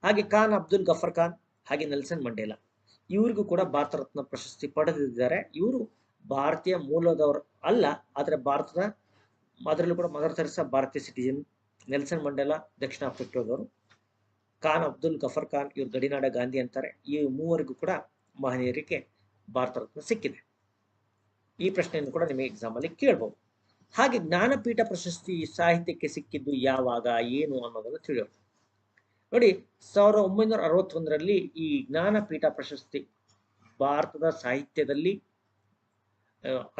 ಹಾಗೆ ಖಾನ್ ಅಬ್ದುಲ್ ಗಫರ್ ಖಾನ್, ಹಾಗೆ ನೆಲ್ಸನ್ ಮಂಡೇಲಾ, ಇವರಿಗೂ ಕೂಡ ಭಾರತ ರತ್ನ ಪ್ರಶಸ್ತಿ ಪಡೆದಿದ್ದಾರೆ. ಇವರು ಭಾರತೀಯ ಮೂಲದವರು ಅಲ್ಲ, ಆದ್ರೆ ಭಾರತದ ಅದರಲ್ಲೂ ಕೂಡ ಮದರ್ ತೆರೇಸಾ ಭಾರತೀಯ ಸಿಟಿಜನ್, ನೆಲ್ಸನ್ ಮಂಡೇಲಾ ದಕ್ಷಿಣ ಆಫ್ರಿಕಾದವರು, ಖಾನ್ ಅಬ್ದುಲ್ ಗಫರ್ ಖಾನ್ ಇವ್ರು ಗಡಿನಾಡ ಗಾಂಧಿ ಅಂತಾರೆ. ಈ ಮೂವರಿಗೂ ಕೂಡ ಮಹನೀಯರಿಗೆ ಭಾರತ ರತ್ನ ಸಿಕ್ಕಿದೆ. ಈ ಪ್ರಶ್ನೆಯನ್ನು ಕೂಡ ನಿಮಗೆ ಎಕ್ಸಾಮ್ ಅಲ್ಲಿ ಕೇಳಬಹುದು. ಹಾಗೆ ಜ್ಞಾನಪೀಠ ಪ್ರಶಸ್ತಿ ಸಾಹಿತ್ಯಕ್ಕೆ ಸಿಕ್ಕಿದ್ದು ಯಾವಾಗ, ಏನು ಅನ್ನೋದನ್ನು ತಿಳಿಯೋಣ. ನೋಡಿ, 1961ರಲ್ಲಿ ಈ ಜ್ಞಾನಪೀಠ ಪ್ರಶಸ್ತಿ ಭಾರತದ ಸಾಹಿತ್ಯದಲ್ಲಿ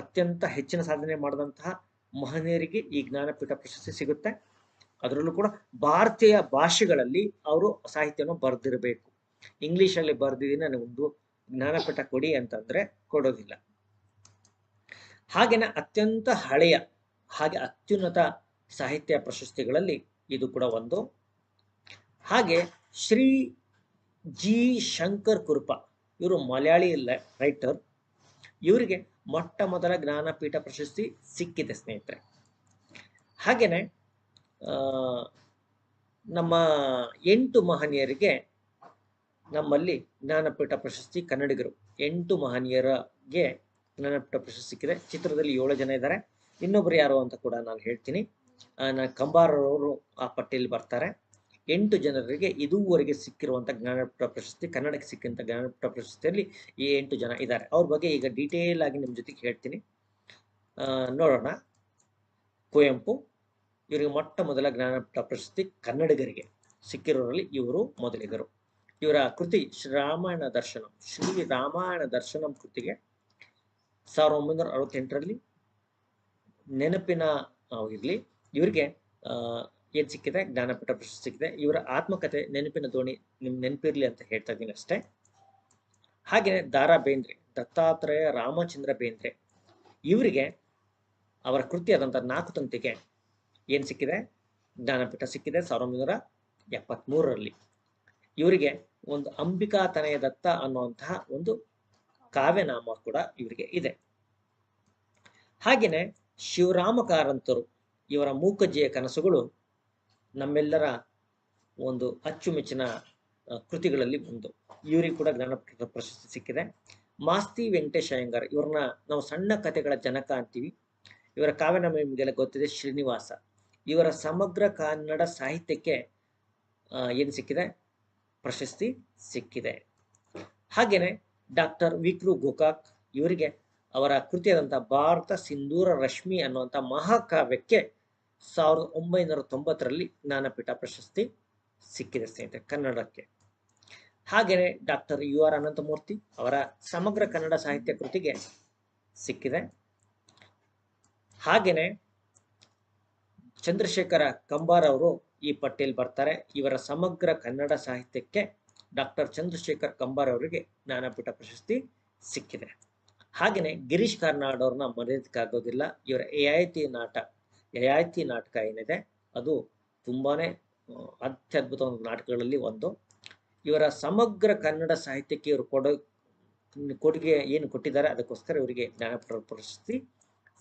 ಅತ್ಯಂತ ಹೆಚ್ಚಿನ ಸಾಧನೆ ಮಾಡಿದಂತಹ ಮಹನೀಯರಿಗೆ ಈ ಜ್ಞಾನಪೀಠ ಪ್ರಶಸ್ತಿ ಸಿಗುತ್ತೆ. ಅದರಲ್ಲೂ ಕೂಡ ಭಾರತೀಯ ಭಾಷೆಗಳಲ್ಲಿ ಅವರು ಸಾಹಿತ್ಯವನ್ನು ಬರೆದಿರಬೇಕು. ಇಂಗ್ಲಿಷ್ ಅಲ್ಲಿ ಬರೆದಿದ್ದೀನಿ ನನಗೊಂದು ಜ್ಞಾನಪೀಠ ಕೊಡಿ ಅಂತಂದ್ರೆ ಕೊಡೋದಿಲ್ಲ. ಹಾಗೇನೆ ಅತ್ಯಂತ ಹಳೆಯ ಹಾಗೆ ಅತ್ಯುನ್ನತ ಸಾಹಿತ್ಯ ಪ್ರಶಸ್ತಿಗಳಲ್ಲಿ ಇದು ಕೂಡ ಒಂದು. ಹಾಗೆ ಶ್ರೀ ಜಿ ಶಂಕರ್ ಕುರುಪ, ಇವರು ಮಲಯಾಳಿ ರೈಟರ್. ಇವರಿಗೆ ಮೊಟ್ಟ ಮೊದಲ ಜ್ಞಾನಪೀಠ ಪ್ರಶಸ್ತಿ ಸಿಕ್ಕಿದೆ ಸ್ನೇಹಿತರೆ. ಹಾಗೇನೆ ನಮ್ಮ 8 ಮಹನೀಯರಿಗೆ ನಮ್ಮಲ್ಲಿ ಜ್ಞಾನಪೀಠ ಪ್ರಶಸ್ತಿ, ಕನ್ನಡಿಗರು 8 ಮಹನೀಯರಿಗೆ ಜ್ಞಾನಪೀಠ ಪ್ರಶಸ್ತಿ ಸಿಕ್ಕಿದೆ. ಚಿತ್ರದಲ್ಲಿ 7 ಜನ ಇದ್ದಾರೆ. ಇನ್ನೊಬ್ರು ಯಾರು ಅಂತ ಕೂಡ ನಾನು ಹೇಳ್ತೀನಿ. ಕಂಬಾರವರು ಆ ಪಟ್ಟಿಯಲ್ಲಿ ಬರ್ತಾರೆ. 8 ಜನರಿಗೆ ಇದುವರೆಗೆ ಸಿಕ್ಕಿರುವಂತ ಜ್ಞಾನಪೀಠ ಪ್ರಶಸ್ತಿ, ಕನ್ನಡಕ್ಕೆ ಸಿಕ್ಕಂತ ಜ್ಞಾನಪೀಠ ಪ್ರಶಸ್ತಿಯಲ್ಲಿ ಈ 8 ಜನ ಇದ್ದಾರೆ. ಅವ್ರ ಬಗ್ಗೆ ಈಗ ಡೀಟೇಲ್ ಆಗಿ ನಿಮ್ ಜೊತೆಗೆ ಹೇಳ್ತೀನಿ, ನೋಡೋಣ. ಕುವೆಂಪು, ಇವರಿಗೆ ಮೊಟ್ಟ ಮೊದಲ ಜ್ಞಾನಪೀಠ ಪ್ರಶಸ್ತಿ ಕನ್ನಡಿಗರಿಗೆ ಸಿಕ್ಕಿರೋರಲ್ಲಿ ಇವರು ಮೊದಲಿಗರು. ಇವರ ಕೃತಿ ಶ್ರೀರಾಮಾಯಣ ದರ್ಶನಂ ಕೃತಿಗೆ 1968ರಲ್ಲಿ ನೆನಪಿನ ಇರ್ಲಿ ಇವರಿಗೆ ಏನ್ ಸಿಕ್ಕಿದೆ, ಜ್ಞಾನಪೀಠ ಪ್ರಶಸ್ತಿ ಸಿಕ್ಕಿದೆ. ಇವರ ಆತ್ಮಕಥೆ ನೆನಪಿನ ದೋಣಿ ನಿಮ್ ನೆನಪಿರ್ಲಿ ಅಂತ ಹೇಳ್ತಾ ಇದ್ದೀನಿ ಅಷ್ಟೇ. ಹಾಗೆ ದಾರಾ ಬೇಂದ್ರೆ, ದತ್ತಾತ್ರೇಯ ರಾಮಚಂದ್ರ ಬೇಂದ್ರೆ, ಇವರಿಗೆ ಅವರ ಕೃತಿಯಾದಂಥ 4 ತಂತಿಗೆ ಏನ್ ಸಿಕ್ಕಿದೆ, ಜ್ಞಾನಪೀಠ ಸಿಕ್ಕಿದೆ 1973ರಲ್ಲಿ. ಇವರಿಗೆ ಒಂದು ಅಂಬಿಕಾ ತನಯ ದತ್ತ ಅನ್ನುವಂತಹ ಒಂದು ಕಾವ್ಯನಾಮ ಕೂಡ ಇವರಿಗೆ ಇದೆ. ಹಾಗೇನೆ ಶಿವರಾಮ ಕಾರಂತರು, ಇವರ ಮೂಕಜ್ಜಿಯ ಕನಸುಗಳು ನಮ್ಮೆಲ್ಲರ ಒಂದು ಅಚ್ಚುಮೆಚ್ಚಿನ ಕೃತಿಗಳಲ್ಲಿ ಒಂದು. ಇವರಿಗೆ ಕೂಡ ಜ್ಞಾನಪೀಠ ಪ್ರಶಸ್ತಿ ಸಿಕ್ಕಿದೆ. ಮಾಸ್ತಿ ವೆಂಕಟೇಶ್ ಅಯ್ಯಂಗಾರ್, ಇವ್ರನ್ನ ನಾವು ಸಣ್ಣ ಕಥೆಗಳ ಜನಕ ಅಂತೀವಿ. ಇವರ ಕಾವ್ಯನಾಮ ನಿಮಗೆಲ್ಲ ಗೊತ್ತಿದೆ, ಶ್ರೀನಿವಾಸ. ಇವರ ಸಮಗ್ರ ಕನ್ನಡ ಸಾಹಿತ್ಯಕ್ಕೆ ಏನು ಸಿಕ್ಕಿದೆ, ಪ್ರಶಸ್ತಿ ಸಿಕ್ಕಿದೆ. ಹಾಗೇನೆ ಡಾಕ್ಟರ್ ವಿಕ್ರು ಗೋಕಾಕ್, ಇವರಿಗೆ ಅವರ ಕೃತಿಯಾದಂತಹ ಭಾರತ ಸಿಂಧೂರ ರಶ್ಮಿ ಅನ್ನುವಂಥ ಮಹಾಕಾವ್ಯಕ್ಕೆ 1990ರಲ್ಲಿ ಜ್ಞಾನಪೀಠ ಪ್ರಶಸ್ತಿ ಸಿಕ್ಕಿದೆ ಸ್ನೇಹಿತರೆ, ಕನ್ನಡಕ್ಕೆ. ಹಾಗೇನೆ ಡಾಕ್ಟರ್ UR ಅನಂತಮೂರ್ತಿ, ಅವರ ಸಮಗ್ರ ಕನ್ನಡ ಸಾಹಿತ್ಯ ಕೃತಿಗೆ ಸಿಕ್ಕಿದೆ. ಹಾಗೇನೆ ಚಂದ್ರಶೇಖರ ಕಂಬಾರ್ ಅವರು ಈ ಪಟ್ಟಿಯಲ್ಲಿ ಬರ್ತಾರೆ. ಇವರ ಸಮಗ್ರ ಕನ್ನಡ ಸಾಹಿತ್ಯಕ್ಕೆ ಡಾಕ್ಟರ್ ಚಂದ್ರಶೇಖರ್ ಕಂಬಾರ್ ಅವರಿಗೆ ಜ್ಞಾನಪೀಠ ಪ್ರಶಸ್ತಿ ಸಿಕ್ಕಿದೆ. ಹಾಗೇನೆ ಗಿರೀಶ್ ಕಾರ್ನಾಡ್ ಅವ್ರನ್ನ ಮರೆಯೋದಕ್ಕಾಗೋದಿಲ್ಲ. ಇವರ ಯಯಾತಿ ನಾಟಕ ಏನಿದೆ ಅದು ತುಂಬಾನೇ ಅತ್ಯದ್ಭುತ ಒಂದು ನಾಟಕಗಳಲ್ಲಿ ಒಂದು. ಇವರ ಸಮಗ್ರ ಕನ್ನಡ ಸಾಹಿತ್ಯಕ್ಕೆ ಇವರು ಕೊಡುಗೆ ಏನು ಕೊಟ್ಟಿದ್ದಾರೆ, ಅದಕ್ಕೋಸ್ಕರ ಇವರಿಗೆ ಜ್ಞಾನಪೀಠ ಪ್ರಶಸ್ತಿ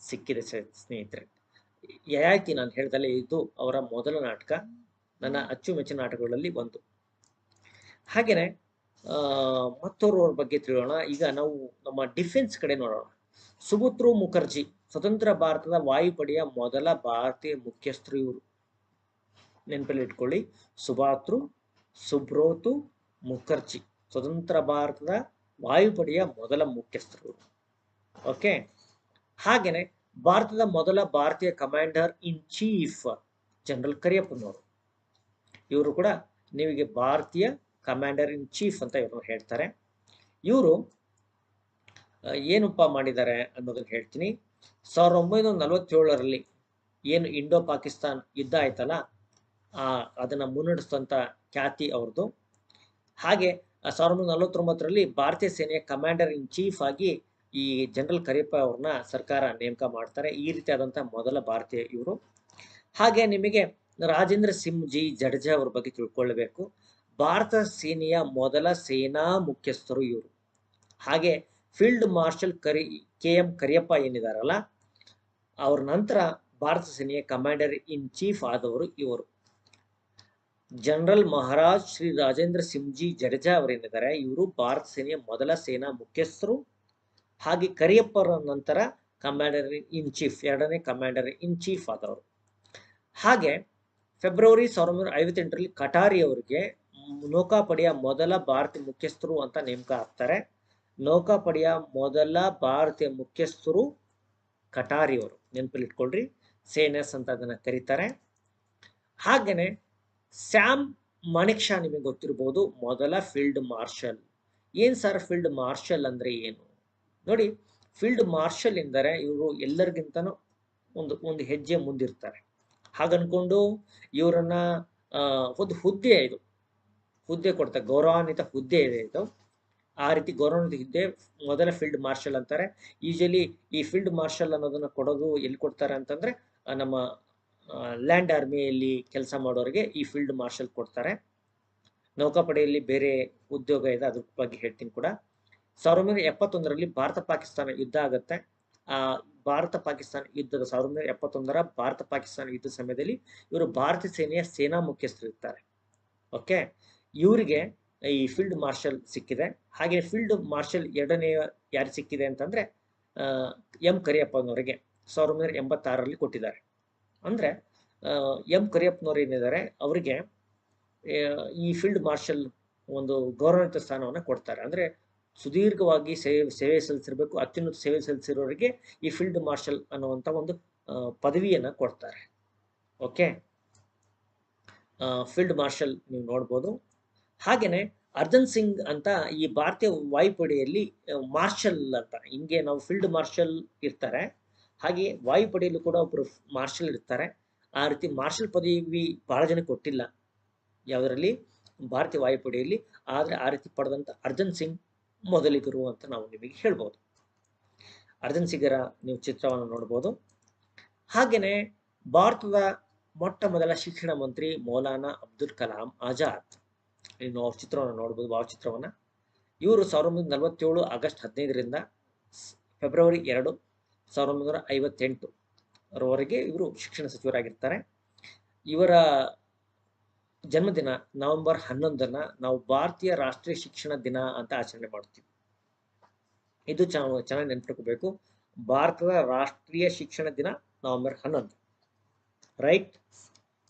ಸಿಕ್ಕಿದೆ ಸ್ನೇಹಿತರೆ. ಯಯಾತಿ ನಾನು ಹೇಳ್ದಲ್ಲೇ ಇದು ಅವರ ಮೊದಲ ನಾಟಕ, ನನ್ನ ಅಚ್ಚುಮೆಚ್ಚಿನ ನಾಟಕಗಳಲ್ಲಿ ಒಂದು. ಹಾಗೇನೆ ಮತ್ತೋರ್ವರ ಬಗ್ಗೆ ತಿಳಿಯೋಣ. ಈಗ ನಾವು ನಮ್ಮ ಡಿಫೆನ್ಸ್ ಕಡೆ ನೋಡೋಣ. ಸುಭುತ್ರು ಮುಖರ್ಜಿ, ಸ್ವತಂತ್ರ ಭಾರತದ ವಾಯುಪಡೆಯ ಮೊದಲ ಭಾರತೀಯ ಮುಖ್ಯಸ್ಥರು ಇವರು. ನೆನಪಲ್ಲಿ ಇಟ್ಕೊಳ್ಳಿ, ಸುಬ್ರೋತು ಮುಖರ್ಜಿ, ಸ್ವತಂತ್ರ ಭಾರತದ ವಾಯುಪಡೆಯ ಮೊದಲ ಮುಖ್ಯಸ್ಥರು. ಓಕೆ. ಹಾಗೇನೆ ಭಾರತದ ಮೊದಲ ಭಾರತೀಯ ಕಮಾಂಡರ್ ಇನ್ ಚೀಫ್ ಜನರಲ್ ಕರಿಯಪ್ಪನವರು. ಇವರು ಕೂಡ ನೀವಿಗೆ ಭಾರತೀಯ ಕಮಾಂಡರ್ ಇನ್ ಚೀಫ್ ಅಂತ ಇವರು ಹೇಳ್ತಾರೆ. ಇವರು ಏನಪ್ಪ ಮಾಡಿದ್ದಾರೆ ಅನ್ನೋದನ್ನ ಹೇಳ್ತೀನಿ. 1947ರಲ್ಲಿ ಏನು ಇಂಡೋ ಪಾಕಿಸ್ತಾನ್ ಯುದ್ಧ ಆಯ್ತಲ್ಲ, ಅದನ್ನ ಮುನ್ನಡೆಸಿದಂತ ಖ್ಯಾತಿ ಅವ್ರದ್ದು. ಹಾಗೆ 1949ರಲ್ಲಿ ಭಾರತೀಯ ಸೇನೆಯ ಕಮಾಂಡರ್ ಇನ್ ಚೀಫ್ ಆಗಿ ಈ ಜನರಲ್ ಕರಿಯಪ್ಪ ಅವ್ರನ್ನ ಸರ್ಕಾರ ನೇಮಕ ಮಾಡ್ತಾರೆ. ಈ ರೀತಿಯಾದಂತಹ ಮೊದಲ ಭಾರತೀಯ ಇವರು. ಹಾಗೆ ನಿಮಗೆ ರಾಜೇಂದ್ರ ಸಿಂಗ್ ಜಿ ಜಡೇಜಾ ಅವ್ರ ಬಗ್ಗೆ ತಿಳ್ಕೊಳ್ಬೇಕು. ಭಾರತ ಸೇನೆಯ ಮೊದಲ ಸೇನಾ ಮುಖ್ಯಸ್ಥರು ಇವರು. ಹಾಗೆ ಫೀಲ್ಡ್ ಮಾರ್ಷಲ್ KM ಕರಿಯಪ್ಪ ಏನಿದಾರಲ್ಲ, ಅವ್ರ ನಂತರ ಭಾರತ ಸೇನೆಯ ಕಮಾಂಡರ್ ಇನ್ ಚೀಫ್ ಆದವರು ಇವರು. ಜನರಲ್ ಮಹಾರಾಜ್ ಶ್ರೀ ರಾಜೇಂದ್ರ ಸಿಂಗ್ ಜಿ ಜಡೇಜಾ ಅವರೇನಿದ್ದಾರೆ, ಇವರು ಭಾರತ ಸೇನೆಯ ಮೊದಲ ಸೇನಾ ಮುಖ್ಯಸ್ಥರು. ಹಾಗೆ ಕರಿಯಪ್ಪರ ನಂತರ ಕಮಾಂಡರ್ ಇನ್ ಚೀಫ್, ಎರಡನೇ ಕಮಾಂಡರ್ ಇನ್ ಚೀಫ್ ಆದವರು. ಹಾಗೆ ಫೆಬ್ರವರಿ 1958ರಲ್ಲಿ ಕಟಾರಿ ಅವರಿಗೆ ನೌಕಾಪಡೆಯ ಮೊದಲ ಭಾರತೀಯ ಮುಖ್ಯಸ್ಥರು ಅಂತ ನೇಮಕ ಆಗ್ತಾರೆ. ನೌಕಾಪಡೆಯ ಮೊದಲ ಭಾರತೀಯ ಮುಖ್ಯಸ್ಥರು ಕಟಾರಿ ಅವರು, ನೆನಪಲ್ಲಿ ಇಟ್ಕೊಳ್ರಿ. ಸೇನೆಸ್ ಅಂತ ಅದನ್ನ ಕರೀತಾರೆ. ಹಾಗೇನೆ ಸ್ಯಾಮ್ ಮಾಣಿಕ್ ಶಾ ನಿಮಗೆ ಗೊತ್ತಿರಬಹುದು, ಮೊದಲ ಫೀಲ್ಡ್ ಮಾರ್ಷಲ್. ಏನ್ ಸರ್ ಫೀಲ್ಡ್ ಮಾರ್ಷಲ್ ಅಂದ್ರೆ ಏನು ನೋಡಿ. ಫೀಲ್ಡ್ ಮಾರ್ಷಲ್ ಎಂದರೆ ಇವರು ಎಲ್ಲರಿಗಿಂತನೂ ಒಂದು ಹೆಜ್ಜೆ ಮುಂದಿರ್ತಾರೆ. ಹಾಗನ್ಕೊಂಡು ಇವರನ್ನ ಒಂದು ಹುದ್ದೆ, ಇದು ಹುದ್ದೆ ಕೊಡ್ತಾರೆ, ಗೌರವಾನ್ವಿತ ಹುದ್ದೆ ಇದೆ ಇದು. ಆ ರೀತಿ ಗೌರವಾನ್ವಿತ ಹುದ್ದೆ ಮೊದಲ ಫೀಲ್ಡ್ ಮಾರ್ಷಲ್ ಅಂತಾರೆ. ಯೂಶಲಿ ಈ ಫೀಲ್ಡ್ ಮಾರ್ಷಲ್ ಅನ್ನೋದನ್ನ ಕೊಡೋದು ಎಲ್ಲಿ ಕೊಡ್ತಾರೆ ಅಂತಂದ್ರೆ, ನಮ್ಮ ಲ್ಯಾಂಡ್ ಆರ್ಮಿಯಲ್ಲಿ ಕೆಲಸ ಮಾಡೋರಿಗೆ ಈ ಫೀಲ್ಡ್ ಮಾರ್ಷಲ್ ಕೊಡ್ತಾರೆ. ನೌಕಾಪಡೆಯಲ್ಲಿ ಬೇರೆ ಉದ್ಯೋಗ ಇದೆ, ಅದ್ರ ಬಗ್ಗೆ ಹೇಳ್ತೀನಿ ಕೂಡ. 1971ರಲ್ಲಿ ಭಾರತ ಪಾಕಿಸ್ತಾನ ಯುದ್ಧ ಆಗುತ್ತೆ. ಆ ಭಾರತ ಪಾಕಿಸ್ತಾನ ಯುದ್ಧದ 1971ರ ಭಾರತ ಪಾಕಿಸ್ತಾನ ಯುದ್ಧ ಸಮಯದಲ್ಲಿ ಇವರು ಭಾರತೀಯ ಸೇನೆಯ ಸೇನಾ ಮುಖ್ಯಸ್ಥರಿರ್ತಾರೆ. ಓಕೆ, ಇವರಿಗೆ ಈ ಫೀಲ್ಡ್ ಮಾರ್ಷಲ್ ಸಿಕ್ಕಿದೆ. ಹಾಗೆ ಫೀಲ್ಡ್ ಮಾರ್ಷಲ್ ಎರಡನೇ ಯಾರು ಸಿಕ್ಕಿದೆ ಅಂತಂದ್ರೆ ಎಂ ಕರಿಯಪ್ಪನವರಿಗೆ 1986ರಲ್ಲಿ ಕೊಟ್ಟಿದ್ದಾರೆ. ಅಂದ್ರೆ ಎಂ ಕರಿಯಪ್ಪನವರು ಏನಿದ್ದಾರೆ, ಅವರಿಗೆ ಈ ಫೀಲ್ಡ್ ಮಾರ್ಷಲ್ ಒಂದು ಗೌರವಾನ್ವಿತ ಸ್ಥಾನವನ್ನು ಕೊಡ್ತಾರೆ. ಅಂದ್ರೆ ಸುದೀರ್ಘವಾಗಿ ಸೇವೆ ಸಲ್ಲಿಸಿರ್ಬೇಕು, ಅತ್ಯುನ್ನತ ಸೇವೆ ಸಲ್ಲಿಸಿರೋರಿಗೆ ಈ ಫೀಲ್ಡ್ ಮಾರ್ಷಲ್ ಅನ್ನುವಂತ ಒಂದು ಪದವಿಯನ್ನ ಕೊಡ್ತಾರೆ. ಓಕೆ, ಫೀಲ್ಡ್ ಮಾರ್ಷಲ್ ನೀವು ನೋಡ್ಬೋದು. ಹಾಗೇನೆ ಅರ್ಜನ್ ಸಿಂಗ್ ಅಂತ ಈ ಭಾರತೀಯ ವಾಯುಪಡೆಯಲ್ಲಿ ಮಾರ್ಷಲ್ ಅಂತ, ಹಿಂಗೆ ನಾವು ಫೀಲ್ಡ್ ಮಾರ್ಷಲ್ ಇರ್ತಾರೆ, ಹಾಗೆ ವಾಯುಪಡೆಯಲ್ಲೂ ಕೂಡ ಒಬ್ರು ಮಾರ್ಷಲ್ ಇರ್ತಾರೆ. ಆ ರೀತಿ ಮಾರ್ಷಲ್ ಪದವಿ ಬಹಳ ಜನ ಕೊಟ್ಟಿಲ್ಲ ಯಾವುದರಲ್ಲಿ, ಭಾರತೀಯ ವಾಯುಪಡೆಯಲ್ಲಿ. ಆದ್ರೆ ಆ ರೀತಿ ಪಡೆದಂತ ಅರ್ಜನ್ ಸಿಂಗ್ ಮೊದಲಿಗರು ಅಂತ ನಾವು ನಿಮಗೆ ಹೇಳ್ಬೋದು. ಅರ್ಜನ್ ಸಿಂಗರ ನೀವು ಚಿತ್ರವನ್ನು ನೋಡ್ಬೋದು. ಹಾಗೇನೆ ಭಾರತದ ಮೊಟ್ಟ ಮೊದಲ ಶಿಕ್ಷಣ ಮಂತ್ರಿ ಮೌಲಾನಾ ಅಬ್ದುಲ್ ಕಲಾಂ ಆಜಾದ್, ನೀವು ಚಿತ್ರವನ್ನು ನೋಡ್ಬೋದು, ಭಾವಚಿತ್ರವನ್ನ. ಇವರು 1947 ಆಗಸ್ಟ್ 15ರಿಂದ ಫೆಬ್ರವರಿ 2, 1958 ರವರೆಗೆ ಇವರು ಶಿಕ್ಷಣ ಸಚಿವರಾಗಿರ್ತಾರೆ. ಇವರ ಜನ್ಮದಿನ ನವೆಂಬರ್ 11ನ್ನ ನಾವು ಭಾರತೀಯ ರಾಷ್ಟ್ರೀಯ ಶಿಕ್ಷಣ ದಿನ ಅಂತ ಆಚರಣೆ ಮಾಡ್ತೀವಿ. ಇದು ಚೆನ್ನಾಗಿ ನೆನ್ಪಿಟ್ಕೋಬೇಕು. ಭಾರತದ ರಾಷ್ಟ್ರೀಯ ಶಿಕ್ಷಣ ದಿನ ನವೆಂಬರ್ 11, ರೈಟ್.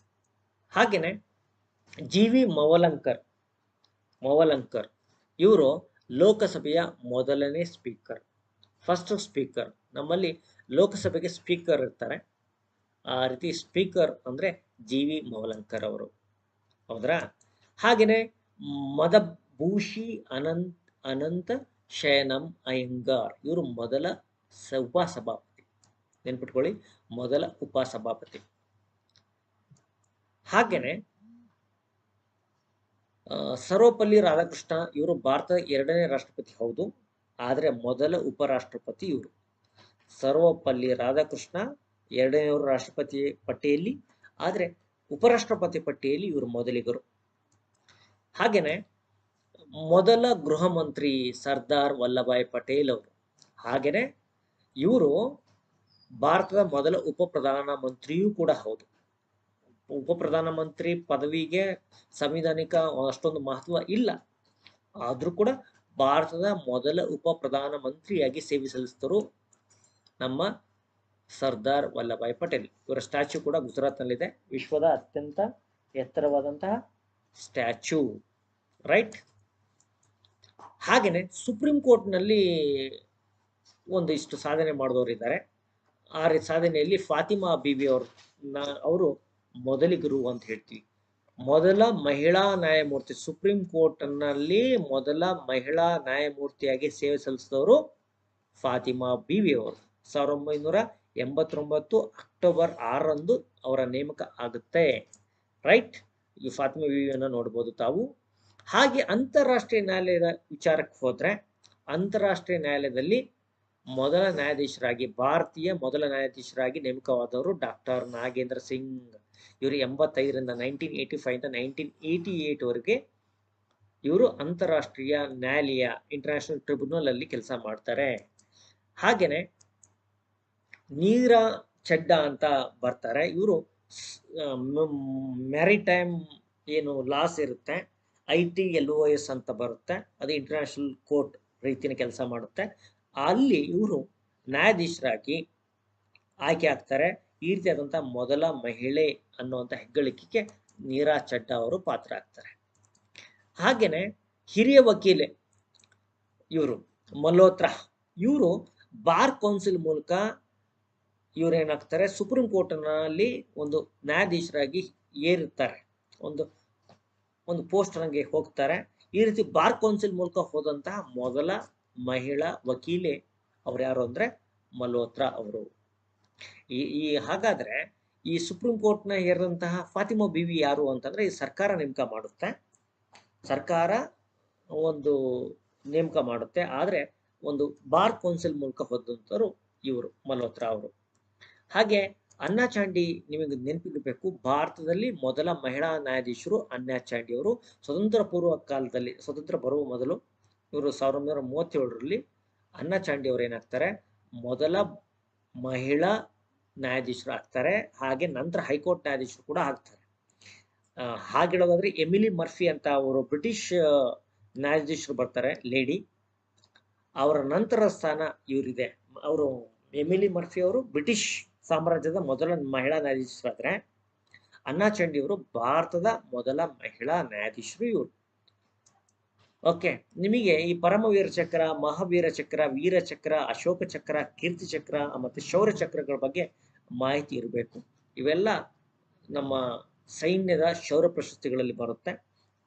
ಹಾಗೇನೆ GV ಮವಲಂಕರ್ ಇವರು ಲೋಕಸಭೆಯ ಮೊದಲನೇ ಸ್ಪೀಕರ್, ಫಸ್ಟ್ ಸ್ಪೀಕರ್. ನಮ್ಮಲ್ಲಿ ಲೋಕಸಭೆಗೆ ಸ್ಪೀಕರ್ ಇರ್ತಾರೆ, ಆ ರೀತಿ ಸ್ಪೀಕರ್ ಅಂದ್ರೆ GV ಮವಲಂಕರ್ ಅವರು, ಹೌದ್ರಾ. ಹಾಗೇನೆ ಮದಭೂಷಿ ಅನಂತ ಶಯನಂ ಅಯ್ಯಂಗಾರ್, ಇವರು ಮೊದಲ ಉಪಸಭಾಪತಿ, ನೆನ್ಪಿಟ್ಕೊಳ್ಳಿ, ಮೊದಲ ಉಪಸಭಾಪತಿ. ಹಾಗೇನೆ ಸರ್ವಪಲ್ಲಿ ರಾಧಾಕೃಷ್ಣ, ಇವರು ಭಾರತದ ಎರಡನೇ ರಾಷ್ಟ್ರಪತಿ ಹೌದು, ಆದ್ರೆ ಮೊದಲ ಉಪರಾಷ್ಟ್ರಪತಿ ಇವರು. ಸರ್ವಪಲ್ಲಿ ರಾಧಾಕೃಷ್ಣ ಎರಡನೇವರು ರಾಷ್ಟ್ರಪತಿ ಪಟ್ಟಿಯಲ್ಲಿ, ಆದ್ರೆ ಉಪರಾಷ್ಟ್ರಪತಿ ಪಟ್ಟಿಯಲ್ಲಿ ಇವರು ಮೊದಲಿಗರು. ಹಾಗೇನೆ ಮೊದಲ ಗೃಹ ಮಂತ್ರಿ ಸರ್ದಾರ್ ವಲ್ಲಭಾಯ್ ಪಟೇಲ್ ಅವರು. ಹಾಗೇನೆ ಇವರು ಭಾರತದ ಮೊದಲ ಉಪ ಪ್ರಧಾನ ಮಂತ್ರಿಯೂ ಕೂಡ ಹೌದು. ಉಪ ಪ್ರಧಾನ ಮಂತ್ರಿ ಪದವಿಗೆ ಸಂವಿಧಾನಿಕ ಅಷ್ಟೊಂದು ಮಹತ್ವ ಇಲ್ಲ, ಆದ್ರೂ ಕೂಡ ಭಾರತದ ಮೊದಲ ಉಪ ಪ್ರಧಾನ ಮಂತ್ರಿಯಾಗಿ ಸೇವೆ ಸಲ್ಲಿಸಿದರು ನಮ್ಮ ಸರ್ದಾರ್ ವಲ್ಲಭಾಯ್ ಪಟೇಲ್. ಇವರ ಸ್ಟ್ಯಾಚ್ಯೂ ಕೂಡ ಗುಜರಾತ್ ನಲ್ಲಿದೆ, ವಿಶ್ವದ ಅತ್ಯಂತ ಎತ್ತರವಾದಂತಹ ಸ್ಟ್ಯಾಚ್ಯೂ, ರೈಟ್. ಹಾಗೇನೆ ಸುಪ್ರೀಂ ಕೋರ್ಟ್ ನಲ್ಲಿ ಒಂದಿಷ್ಟು ಸಾಧನೆ ಮಾಡಿದವರಿದ್ದಾರೆ. ಆ ಸಾಧನೆಯಲ್ಲಿ ಫಾತಿಮಾ ಬೀಬಿ ಅವರು ಮೊದಲಿಗರು ಅಂತ ಹೇಳ್ತೀವಿ. ಮೊದಲ ಮಹಿಳಾ ನ್ಯಾಯಮೂರ್ತಿ, ಸುಪ್ರೀಂ ಕೋರ್ಟ್ ನಲ್ಲಿ ಮೊದಲ ಮಹಿಳಾ ನ್ಯಾಯಮೂರ್ತಿಯಾಗಿ ಸೇವೆ ಸಲ್ಲಿಸಿದವರು ಫಾತಿಮಾ ಬೀಬಿ ಅವರು. 1989 ಅಕ್ಟೋಬರ್ 6ರಂದು ಅವರ ನೇಮಕ ಆಗುತ್ತೆ, ರೈಟ್. ಈ ಫಾತಿಮಾ ಬೀಬಿಯನ್ನು ನೋಡ್ಬೋದು ತಾವು. ಹಾಗೆ ಅಂತಾರಾಷ್ಟ್ರೀಯ ನ್ಯಾಯಾಲಯದ ವಿಚಾರಕ್ಕೆ ಹೋದ್ರೆ, ಅಂತಾರಾಷ್ಟ್ರೀಯ ನ್ಯಾಯಾಲಯದಲ್ಲಿ ಮೊದಲ ನ್ಯಾಯಾಧೀಶರಾಗಿ ಭಾರತೀಯ ಮೊದಲ ನ್ಯಾಯಾಧೀಶರಾಗಿ ನೇಮಕವಾದವರು ಡಾಕ್ಟರ್ ನಾಗೇಂದ್ರ ಸಿಂಗ್. ಇವರು 85ರಿಂದ 1985 ಇಂದ 1988 ವರೆಗೆ ಇವರು ಅಂತಾರಾಷ್ಟ್ರೀಯ ನ್ಯಾಯಾಲಯ ಇಂಟರ್ನ್ಯಾಷನಲ್ ಟ್ರಿಬ್ಯುನಲ್ ಅಲ್ಲಿ ಕೆಲಸ ಮಾಡ್ತಾರೆ. ಹಾಗೇನೆ ನೀರಾ ಚೆಡ್ಡಾ ಅಂತ ಬರ್ತಾರೆ. ಇವರು ಮ್ಯಾರಿಟೈಮ್ ಏನು ಲಾಸ್ ಇರುತ್ತೆ, ITLOS ಅಂತ ಬರುತ್ತೆ, ಅದು ಇಂಟರ್ನ್ಯಾಷನಲ್ ಕೋರ್ಟ್ ರೀತಿಯ ಕೆಲಸ ಮಾಡುತ್ತೆ. ಅಲ್ಲಿ ಇವರು ನ್ಯಾಯಾಧೀಶರಾಗಿ ಆಯ್ಕೆ ಆಗ್ತಾರೆ. ಈ ರೀತಿಯಾದಂತಹ ಮೊದಲ ಮಹಿಳೆ ಅನ್ನುವಂಥ ಹೆಗ್ಗಳಿಕೆಗೆ ನೀರಾ ಚೆಡ್ಡಾ ಅವರು ಪಾತ್ರ ಆಗ್ತಾರೆ. ಹಾಗೇನೆ ಹಿರಿಯ ವಕೀಲೆ ಇವರು ಮಲ್ಹೋತ್ರಾ, ಇವರು ಬಾರ್ ಕೌನ್ಸಿಲ್ ಮೂಲಕ ಇವ್ರು ಏನಾಗ್ತಾರೆ, ಸುಪ್ರೀಂ ಕೋರ್ಟ್ ನಲ್ಲಿ ಒಂದು ನ್ಯಾಯಾಧೀಶರಾಗಿ ಏರುತ್ತಾರೆ, ಒಂದು ಪೋಸ್ಟ್ ನಂಗೆ ಹೋಗ್ತಾರೆ. ಈ ರೀತಿ ಬಾರ್ ಕೌನ್ಸಿಲ್ ಮೂಲಕ ಹೋದಂತಹ ಮೊದಲ ಮಹಿಳಾ ವಕೀಲೆ ಅವ್ರು ಯಾರು ಅಂದ್ರೆ ಮಲ್ಹೋತ್ರಾ ಅವರು. ಹಾಗಾದ್ರೆ ಈ ಸುಪ್ರೀಂ ಕೋರ್ಟ್ ನ ಏರಿದಂತಹ ಫಾತಿಮಾ ಬಿವಿ ಯಾರು ಅಂತಂದ್ರೆ ಈ ಸರ್ಕಾರ ನೇಮಕ ಮಾಡುತ್ತೆ, ಸರ್ಕಾರ ಒಂದು ನೇಮಕ ಮಾಡುತ್ತೆ. ಆದ್ರೆ ಒಂದು ಬಾರ್ ಕೌನ್ಸಿಲ್ ಮೂಲಕ ಹೋದಂತರು ಇವರು ಮಲ್ಹೋತ್ರಾ ಅವರು. ಹಾಗೆ ಅನ್ನಾ ಚಾಂಡಿ ನಿಮಗೆ ನೆನಪಿರಬೇಕು, ಭಾರತದಲ್ಲಿ ಮೊದಲ ಮಹಿಳಾ ನ್ಯಾಯಾಧೀಶರು ಅನ್ನಾ ಚಾಂಡಿ ಅವರು. ಸ್ವತಂತ್ರ ಪೂರ್ವ ಕಾಲದಲ್ಲಿ, ಸ್ವತಂತ್ರ ಬರುವ ಮೊದಲು ಇವರು 1937ರಲ್ಲಿ ಅನ್ನಾ ಚಾಂಡಿ ಅವರು ಏನಾಗ್ತಾರೆ, ಮೊದಲ ಮಹಿಳಾ ನ್ಯಾಯಾಧೀಶರು ಆಗ್ತಾರೆ. ಹಾಗೆ ನಂತರ ಹೈಕೋರ್ಟ್ ನ್ಯಾಯಾಧೀಶರು ಕೂಡ ಆಗ್ತಾರೆ. ಹಾಗಿಡೋದಾದ್ರೆ ಎಮಿಲಿ ಮರ್ಫಿ ಅಂತ ಅವರು ಬ್ರಿಟಿಷ್ ನ್ಯಾಯಾಧೀಶರು ಬರ್ತಾರೆ, ಲೇಡಿ. ಅವರ ನಂತರ ಸ್ಥಾನ ಇವರಿದೆ. ಅವರು ಎಮಿಲಿ ಮರ್ಫಿ ಅವರು ಬ್ರಿಟಿಷ್ ಸಾಮ್ರಾಜ್ಯದ ಮೊದಲ ಮಹಿಳಾ ನ್ಯಾಯಾಧೀಶರಾದ್ರೆ, ಅನ್ನಾ ಚಾಂಡಿ ಅವರು ಭಾರತದ ಮೊದಲ ಮಹಿಳಾ ನ್ಯಾಯಾಧೀಶರು ಇವರು. ಓಕೆ, ನಿಮಗೆ ಈ ಪರಮವೀರ ಚಕ್ರ, ಮಹಾವೀರ ಚಕ್ರ, ವೀರ ಚಕ್ರ, ಅಶೋಕ ಚಕ್ರ, ಕೀರ್ತಿ ಚಕ್ರ ಮತ್ತು ಶೌರ್ಯ ಚಕ್ರಗಳ ಬಗ್ಗೆ ಮಾಹಿತಿ ಇರಬೇಕು. ಇವೆಲ್ಲ ನಮ್ಮ ಸೈನ್ಯದ ಶೌರ್ಯ ಪ್ರಶಸ್ತಿಗಳಲ್ಲಿ ಬರುತ್ತೆ.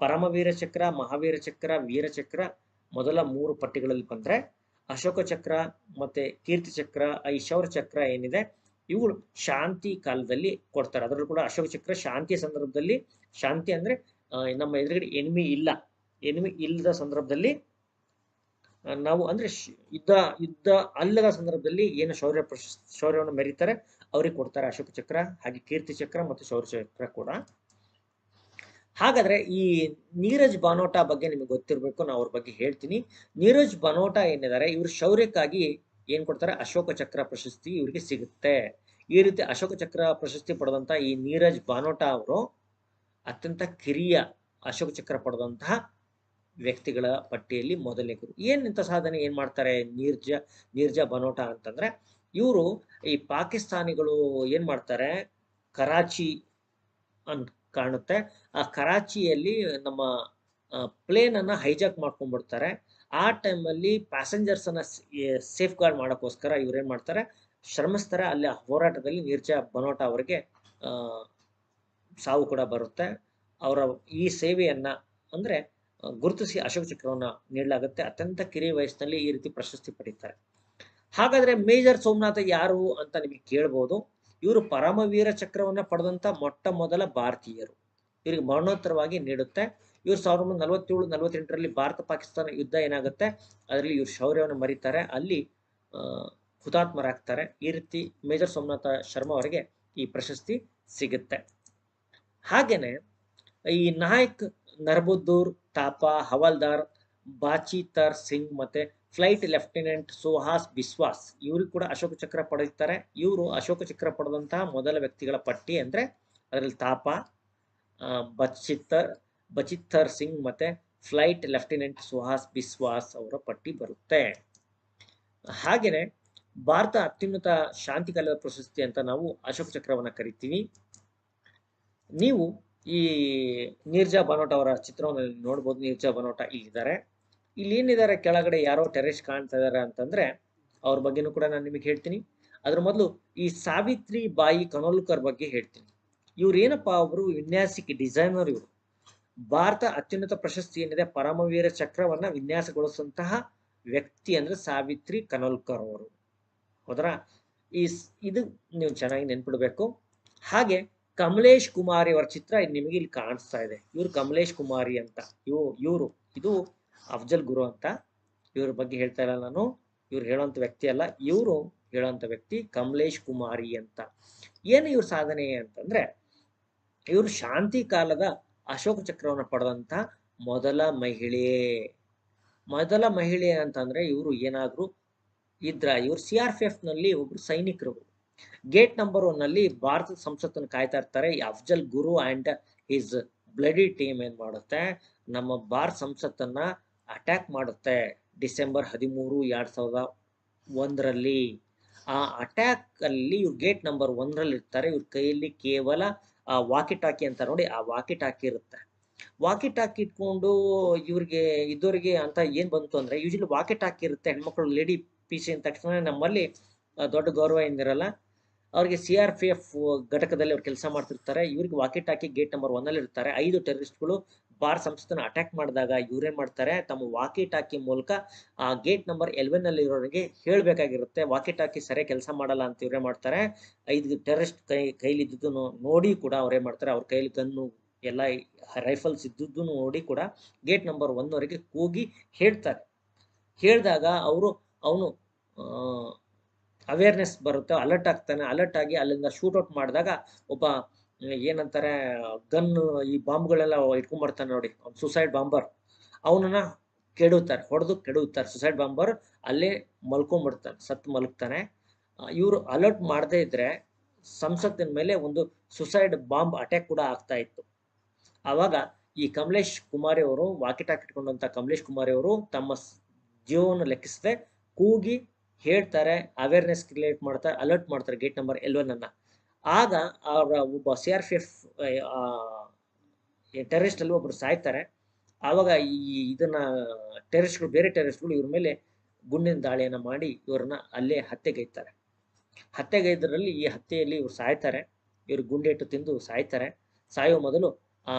ಪರಮವೀರ ಚಕ್ರ, ಮಹಾವೀರ ಚಕ್ರ, ವೀರ ಚಕ್ರ ಮೊದಲ 3 ಪಟ್ಟಿಗಳಲ್ಲಿ ಬಂದ್ರೆ, ಅಶೋಕ ಚಕ್ರ ಮತ್ತೆ ಕೀರ್ತಿ ಚಕ್ರ, ಈ ಶೌರ್ಯ ಚಕ್ರ ಏನಿದೆ ಇವುಗಳು ಶಾಂತಿ ಕಾಲದಲ್ಲಿ ಕೊಡ್ತಾರೆ. ಅದರಲ್ಲೂ ಕೂಡ ಅಶೋಕ ಚಕ್ರ ಶಾಂತಿಯ ಸಂದರ್ಭದಲ್ಲಿ, ಶಾಂತಿ ಅಂದ್ರೆ ನಮ್ಮ ಎದುರುಗಡೆ ಎನಿಮಿ ಇಲ್ಲದ ಸಂದರ್ಭದಲ್ಲಿ ನಾವು ಅಂದ್ರೆ ಯುದ್ಧ ಅಲ್ಲದ ಸಂದರ್ಭದಲ್ಲಿ ಏನು ಶೌರ್ಯವನ್ನು ಮೆರೀತಾರೆ ಅವ್ರಿಗೆ ಕೊಡ್ತಾರೆ ಅಶೋಕ ಚಕ್ರ. ಹಾಗೆ ಕೀರ್ತಿ ಚಕ್ರ ಮತ್ತು ಶೌರ್ಯ ಚಕ್ರ ಕೂಡ. ಹಾಗಾದ್ರೆ ಈ ನೀರಜ್ ಬನೋಟಾ ಬಗ್ಗೆ ನಿಮಗೆ ಗೊತ್ತಿರಬೇಕು, ನಾನು ಅವ್ರ ಬಗ್ಗೆ ಹೇಳ್ತೀನಿ. ನೀರಜ್ ಬನೋಟಾ ಏನಿದ್ದಾರೆ, ಇವರು ಶೌರ್ಯಕ್ಕಾಗಿ ಏನ್ ಕೊಡ್ತಾರೆ, ಅಶೋಕ ಚಕ್ರ ಪ್ರಶಸ್ತಿ ಇವರಿಗೆ ಸಿಗುತ್ತೆ. ಈ ರೀತಿ ಅಶೋಕ ಚಕ್ರ ಪ್ರಶಸ್ತಿ ಪಡೆದಂತ ಈ ನೀರಜ್ ಬನೋಟಾ ಅವರು ಅತ್ಯಂತ ಕಿರಿಯ ಅಶೋಕ ಚಕ್ರ ಪಡೆದಂತಹ ವ್ಯಕ್ತಿಗಳ ಪಟ್ಟಿಯಲ್ಲಿ ಮೊದಲನೇ ಗುರು. ಇಂಥ ಸಾಧನೆ ಏನ್ ಮಾಡ್ತಾರೆ ನೀರ್ಜಾ ಬನೋಟಾ ಅಂತಂದ್ರೆ, ಇವರು ಈ ಪಾಕಿಸ್ತಾನಿಗಳು ಏನ್ ಮಾಡ್ತಾರೆ, ಕರಾಚಿ ಅಂತ ಕಾಣುತ್ತೆ, ಆ ಕರಾಚಿಯಲ್ಲಿ ನಮ್ಮ ಪ್ಲೇನ್ ಅನ್ನ ಹೈಜಾಕ್ ಮಾಡ್ಕೊಂಡ್ಬಿಡ್ತಾರೆ. ಆ ಟೈಮಲ್ಲಿ ಪ್ಯಾಸೆಂಜರ್ಸ್ ಅನ್ನ ಸೇಫ್ ಗಾರ್ಡ್ ಮಾಡೋಕ್ಕೋಸ್ಕರ ಇವ್ರು ಏನ್ ಮಾಡ್ತಾರೆ, ಶ್ರಮಿಸ್ತಾರೆ. ಅಲ್ಲಿ ಹೋರಾಟದಲ್ಲಿ ನೀರ್ಜಾ ಬನೋಟಾ ಅವರಿಗೆ ಸಾವು ಕೂಡ ಬರುತ್ತೆ. ಅವರ ಈ ಸೇವೆಯನ್ನ ಅಂದ್ರೆ ಗುರುತಿಸಿ ಅಶೋಕ ಚಕ್ರವನ್ನ ನೀಡಲಾಗುತ್ತೆ. ಅತ್ಯಂತ ಕಿರಿಯ ವಯಸ್ಸಿನಲ್ಲಿ ಈ ರೀತಿ ಪ್ರಶಸ್ತಿ ಪಡೀತಾರೆ. ಹಾಗಾದ್ರೆ ಮೇಜರ್ ಸೋಮನಾಥ ಯಾರು ಅಂತ ನಿಮಗೆ ಕೇಳಬಹುದು. ಇವರು ಪರಮವೀರ ಚಕ್ರವನ್ನ ಪಡೆದಂತ ಮೊಟ್ಟ ಮೊದಲ ಭಾರತೀಯರು. ಇವರಿಗೆ ಮರಣೋತ್ತರವಾಗಿ ನೀಡುತ್ತೆ. ಇವರು 1947-48ರಲ್ಲಿ ಭಾರತ ಪಾಕಿಸ್ತಾನ ಯುದ್ಧ ಏನಾಗುತ್ತೆ ಅದರಲ್ಲಿ ಇವರು ಶೌರ್ಯವನ್ನು ಮರೀತಾರೆ, ಅಲ್ಲಿ ಹುತಾತ್ಮರಾಗ್ತಾರೆ. ಈ ರೀತಿ ಮೇಜರ್ ಸೋಮನಾಥ ಶರ್ಮಾ ಅವರಿಗೆ ಈ ಪ್ರಶಸ್ತಿ ಸಿಗುತ್ತೆ. ಹಾಗೇನೆ ಈ ನಾಯಕ್ ನರ್ಬುದ್ದೂರ್ ತಾಪಾ, ಹವಾಲ್ದಾರ್ ಬಾಚಿತರ್ ಸಿಂಗ್ ಮತ್ತೆ ಫ್ಲೈಟ್ ಲೆಫ್ಟಿನೆಂಟ್ ಸುಹಾಸ್ ಬಿಸ್ವಾಸ್ ಇವ್ರಿಗೆ ಕೂಡ ಅಶೋಕ ಚಕ್ರ ಪಡೆಯುತ್ತಾರೆ. ಇವರು ಅಶೋಕ ಚಕ್ರ ಪಡೆದಂತಹ ಮೊದಲ ವ್ಯಕ್ತಿಗಳ ಪಟ್ಟಿ ಅಂದ್ರೆ ಅದರಲ್ಲಿ ತಾಪಾ, ಬಚಿತ್ತರ್ ಸಿಂಗ್ ಮತ್ತೆ ಫ್ಲೈಟ್ ಲೆಫ್ಟಿನೆಂಟ್ ಸುಹಾಸ್ ಬಿಸ್ವಾಸ್ ಅವರ ಪಟ್ಟಿ ಬರುತ್ತೆ. ಹಾಗೇನೆ ಭಾರತ ಅತ್ಯುನ್ನತ ಶಾಂತಿಕಾಲದ ಪ್ರಶಸ್ತಿ ಅಂತ ನಾವು ಅಶೋಕ ಚಕ್ರವನ್ನ ಕರಿತೀವಿ. ನೀವು ಈ ನೀರ್ಜಾ ಬನೋಟಾ ಅವರ ಚಿತ್ರವನ್ನು ನೋಡ್ಬೋದು. ನೀರ್ಜಾ ಬನೋಟಾ ಇಲ್ಲಿದ್ದಾರೆ. ಇಲ್ಲಿ ಏನಿದ್ದಾರೆ ಕೆಳಗಡೆ ಯಾರೋ ಟೆರೆಸ್ ಕಾಣ್ತಾ ಇದಾರೆ ಅಂತಂದ್ರೆ ಅವ್ರ ಬಗ್ಗೆನೂ ಕೂಡ ನಾನು ನಿಮಗೆ ಹೇಳ್ತೀನಿ. ಅದ್ರ ಮೊದಲು ಈ ಸಾವಿತ್ರಿ ಬಾಯಿ ಕನೋಲ್ಕರ್ ಬಗ್ಗೆ ಹೇಳ್ತೀನಿ. ಇವ್ರು ಏನಪ್ಪಾ, ಒಬ್ರು ವಿನ್ಯಾಸಿಕ ಡಿಸೈನರ್. ಇವರು ಭಾರತ ಅತ್ಯುನ್ನತ ಪ್ರಶಸ್ತಿ ಏನಿದೆ ಪರಮವೀರ ಚಕ್ರವನ್ನ ವಿನ್ಯಾಸಗೊಳಿಸುವಂತಹ ವ್ಯಕ್ತಿ ಅಂದ್ರೆ ಸಾವಿತ್ರಿ ಕನೋಲ್ಕರ್ ಅವರು. ಹೌದ್ರಾ? ಇದು ನೀವು ಚೆನ್ನಾಗಿ ನೆನ್ಪಿಡ್ಬೇಕು. ಹಾಗೆ ಕಮಲೇಶ್ ಕುಮಾರಿ ಅವರ ಚಿತ್ರ ನಿಮಗೆ ಇಲ್ಲಿ ಕಾಣಿಸ್ತಾ ಇದೆ. ಇವರು ಕಮಲೇಶ್ ಕುಮಾರಿ ಅಂತ. ಇದು ಅಫ್ಜಲ್ ಗುರು ಅಂತ. ಇವ್ರ ಬಗ್ಗೆ ಹೇಳ್ತಾ ಇಲ್ಲ ನಾನು. ಇವ್ರು ಹೇಳೋಂಥ ವ್ಯಕ್ತಿ ಅಲ್ಲ, ಇವರು ಹೇಳೋಂಥ ವ್ಯಕ್ತಿ ಕಮಲೇಶ್ ಕುಮಾರಿ ಅಂತ. ಏನು ಇವ್ರ ಸಾಧನೆ ಅಂತಂದ್ರೆ, ಇವರು ಶಾಂತಿ ಕಾಲದ ಅಶೋಕ ಚಕ್ರವನ್ನು ಪಡೆದಂತ ಮೊದಲ ಮಹಿಳೆ ಅಂತಂದ್ರೆ ಇವರು ಏನಾದ್ರು ಇದ್ರ, ಇವರು CRPF ನಲ್ಲಿ ಒಬ್ರು ಸೈನಿಕರು. ಗೇಟ್ ನಂಬರ್ 1 ನಲ್ಲಿ ಭಾರತದ ಸಂಸತ್ತನ್ನು ಕಾಯ್ತಾ ಇರ್ತಾರೆ. ಅಫ್ಜಲ್ ಗುರು ಅಂಡ್ ಹಿಸ್ ಬ್ಲಡಿ ಟೀಮ್ ಏನ್ ಮಾಡುತ್ತೆ, ನಮ್ಮ ಭಾರತ ಸಂಸತ್ತನ್ನ ಅಟ್ಯಾಕ್ ಮಾಡುತ್ತೆ ಡಿಸೆಂಬರ್ 13, 2001ರಲ್ಲಿ. ಆ ಅಟ್ಯಾಕ್ ಅಲ್ಲಿ ಇವ್ರು ಗೇಟ್ ನಂಬರ್ 1ರಲ್ಲಿ ಇರ್ತಾರೆ. ಇವ್ರ ಕೈಯಲ್ಲಿ ಕೇವಲ ವಾಕಿ ಟಾಕಿ ಅಂತ ನೋಡಿ, ಆ ವಾಕಿ ಟಾಕಿ ಇರುತ್ತೆ. ವಾಕಿ ಟಾಕಿ ಇಟ್ಕೊಂಡು ಇದ್ದವರಿಗೆ ಅಂತ ಏನ್ ಬಂತು ಅಂದ್ರೆ, ಯೂಶಲಿ ವಾಕಿ ಟಾಕಿ ಇರುತ್ತೆ, ಹೆಣ್ಮಕ್ಳು ಲೇಡಿ PC ಅಂತ ತಕ್ಷಣ ನಮ್ಮಲ್ಲಿ ದೊಡ್ಡ ಗೌರವ ಏನಿರಲ್ಲ. ಅವ್ರಿಗೆ CRPF ಘಟಕದಲ್ಲಿ ಅವ್ರು ಕೆಲಸ ಮಾಡ್ತಿರ್ತಾರೆ. ಇವ್ರಿಗೆ ವಾಕಿ ಟಾಕಿ ಗೇಟ್ ನಂಬರ್ 1ನಲ್ಲಿ ಇರ್ತಾರೆ. 5 ಟೆರರಿಸ್ಟ್ಗಳು ಭಾರತ ಸಂಸತ್ತನ್ನು ಅಟ್ಯಾಕ್ ಮಾಡಿದಾಗ ಇವ್ರೇನ್ ಮಾಡ್ತಾರೆ, ತಮ್ಮ ವಾಕಿ ಟಾಕಿ ಮೂಲಕ ಆ ಗೇಟ್ ನಂಬರ್ 11 ನಲ್ಲಿ ಇರೋರಿಗೆ ಹೇಳ್ಬೇಕಾಗಿರುತ್ತೆ. ವಾಕಿ ಟಾಕಿ ಸರಿಯಾಗಿ ಕೆಲಸ ಮಾಡಲ್ಲ ಅಂತ ಇವ್ರೇ ಮಾಡ್ತಾರೆ. 5 ಟೆರರಿಸ್ಟ್ ಕೈಲಿ ಇದ್ದುದನ್ನು ನೋಡಿ ಕೂಡ ಅವ್ರೇ ಮಾಡ್ತಾರೆ. ಅವ್ರ ಕೈಲಿ ಗನ್ನು ಎಲ್ಲ ರೈಫಲ್ಸ್ ಇದ್ದುದ್ದು ನೋಡಿ ಕೂಡ ಗೇಟ್ ನಂಬರ್ 1 ವರೆಗೆ ಕೂಗಿ ಹೇಳ್ತಾರೆ. ಹೇಳಿದಾಗ ಅವನು ಅವೇರ್ನೆಸ್ ಬರುತ್ತೆ, ಅಲರ್ಟ್ ಆಗ್ತಾನೆ. ಅಲರ್ಟ್ ಆಗಿ ಅಲ್ಲಿಂದ ಶೂಟ್ಔಟ್ ಮಾಡಿದಾಗ ಒಬ್ಬ ಏನಂತಾರೆ ಗನ್ ಈ ಬಾಂಬ್ಗಳೆಲ್ಲ ಇಟ್ಕೊಂಡ್ಬರ್ತಾನೆ ನೋಡಿ, ಸುಸೈಡ್ ಬಾಂಬರ್, ಅವನನ್ನ ಹೊಡೆದು ಕೆಡುತ್ತಾರೆ. ಸುಸೈಡ್ ಬಾಂಬರ್ ಅಲ್ಲೇ ಮಲ್ಕೊಂಡ್ಬಿಡ್ತಾನೆ, ಸತ್ತು ಮಲಗ್ತಾನೆ. ಇವರು ಅಲರ್ಟ್ ಮಾಡದೇ ಇದ್ರೆ ಸಂಸತ್ತಿನ ಮೇಲೆ ಒಂದು ಸುಸೈಡ್ ಬಾಂಬ್ ಅಟ್ಯಾಕ್ ಕೂಡ ಆಗ್ತಾ ಇತ್ತು. ಆವಾಗ ಈ ಕಮಲೇಶ್ ಕುಮಾರಿ ಅವರು, ವಾಕಿಟಾಕ್ ಇಟ್ಕೊಂಡಂತ ಕಮಲೇಶ್ ಕುಮಾರಿ ಅವರು ತಮ್ಮ ಜೀವವನ್ನು ಲೆಕ್ಕಿಸದೆ ಕೂಗಿ ಹೇಳ್ತಾರೆ, ಅವೇರ್ನೆಸ್ ಕ್ರಿಯೇಟ್ ಮಾಡ್ತಾರೆ, ಅಲರ್ಟ್ ಮಾಡ್ತಾರೆ ಗೇಟ್ ನಂಬರ್ 11 ಅನ್ನ. ಆಗ ಅವರ ಒಬ್ಬ CRPF ಟೆರರಿಸ್ಟ್ ಅಲ್ಲಿ ಒಬ್ರು ಸಾಯ್ತಾರೆ. ಆವಾಗ ಇದನ್ನ ಬೇರೆ ಟೆರರಿಸ್ಟ್ಗಳು ಇವ್ರ ಮೇಲೆ ಗುಂಡಿನ ದಾಳಿಯನ್ನ ಮಾಡಿ ಇವ್ರನ್ನ ಅಲ್ಲೇ ಹತ್ಯೆಗೈತಾರೆ. ಹತ್ಯೆಗೈದರಲ್ಲಿ ಈ ಹತ್ಯೆಯಲ್ಲಿ ಇವ್ರು ಸಾಯ್ತಾರೆ. ಇವ್ರು ಗುಂಡೇಟು ತಿಂದು ಸಾಯ್ತಾರೆ. ಸಾಯೋ ಮೊದಲು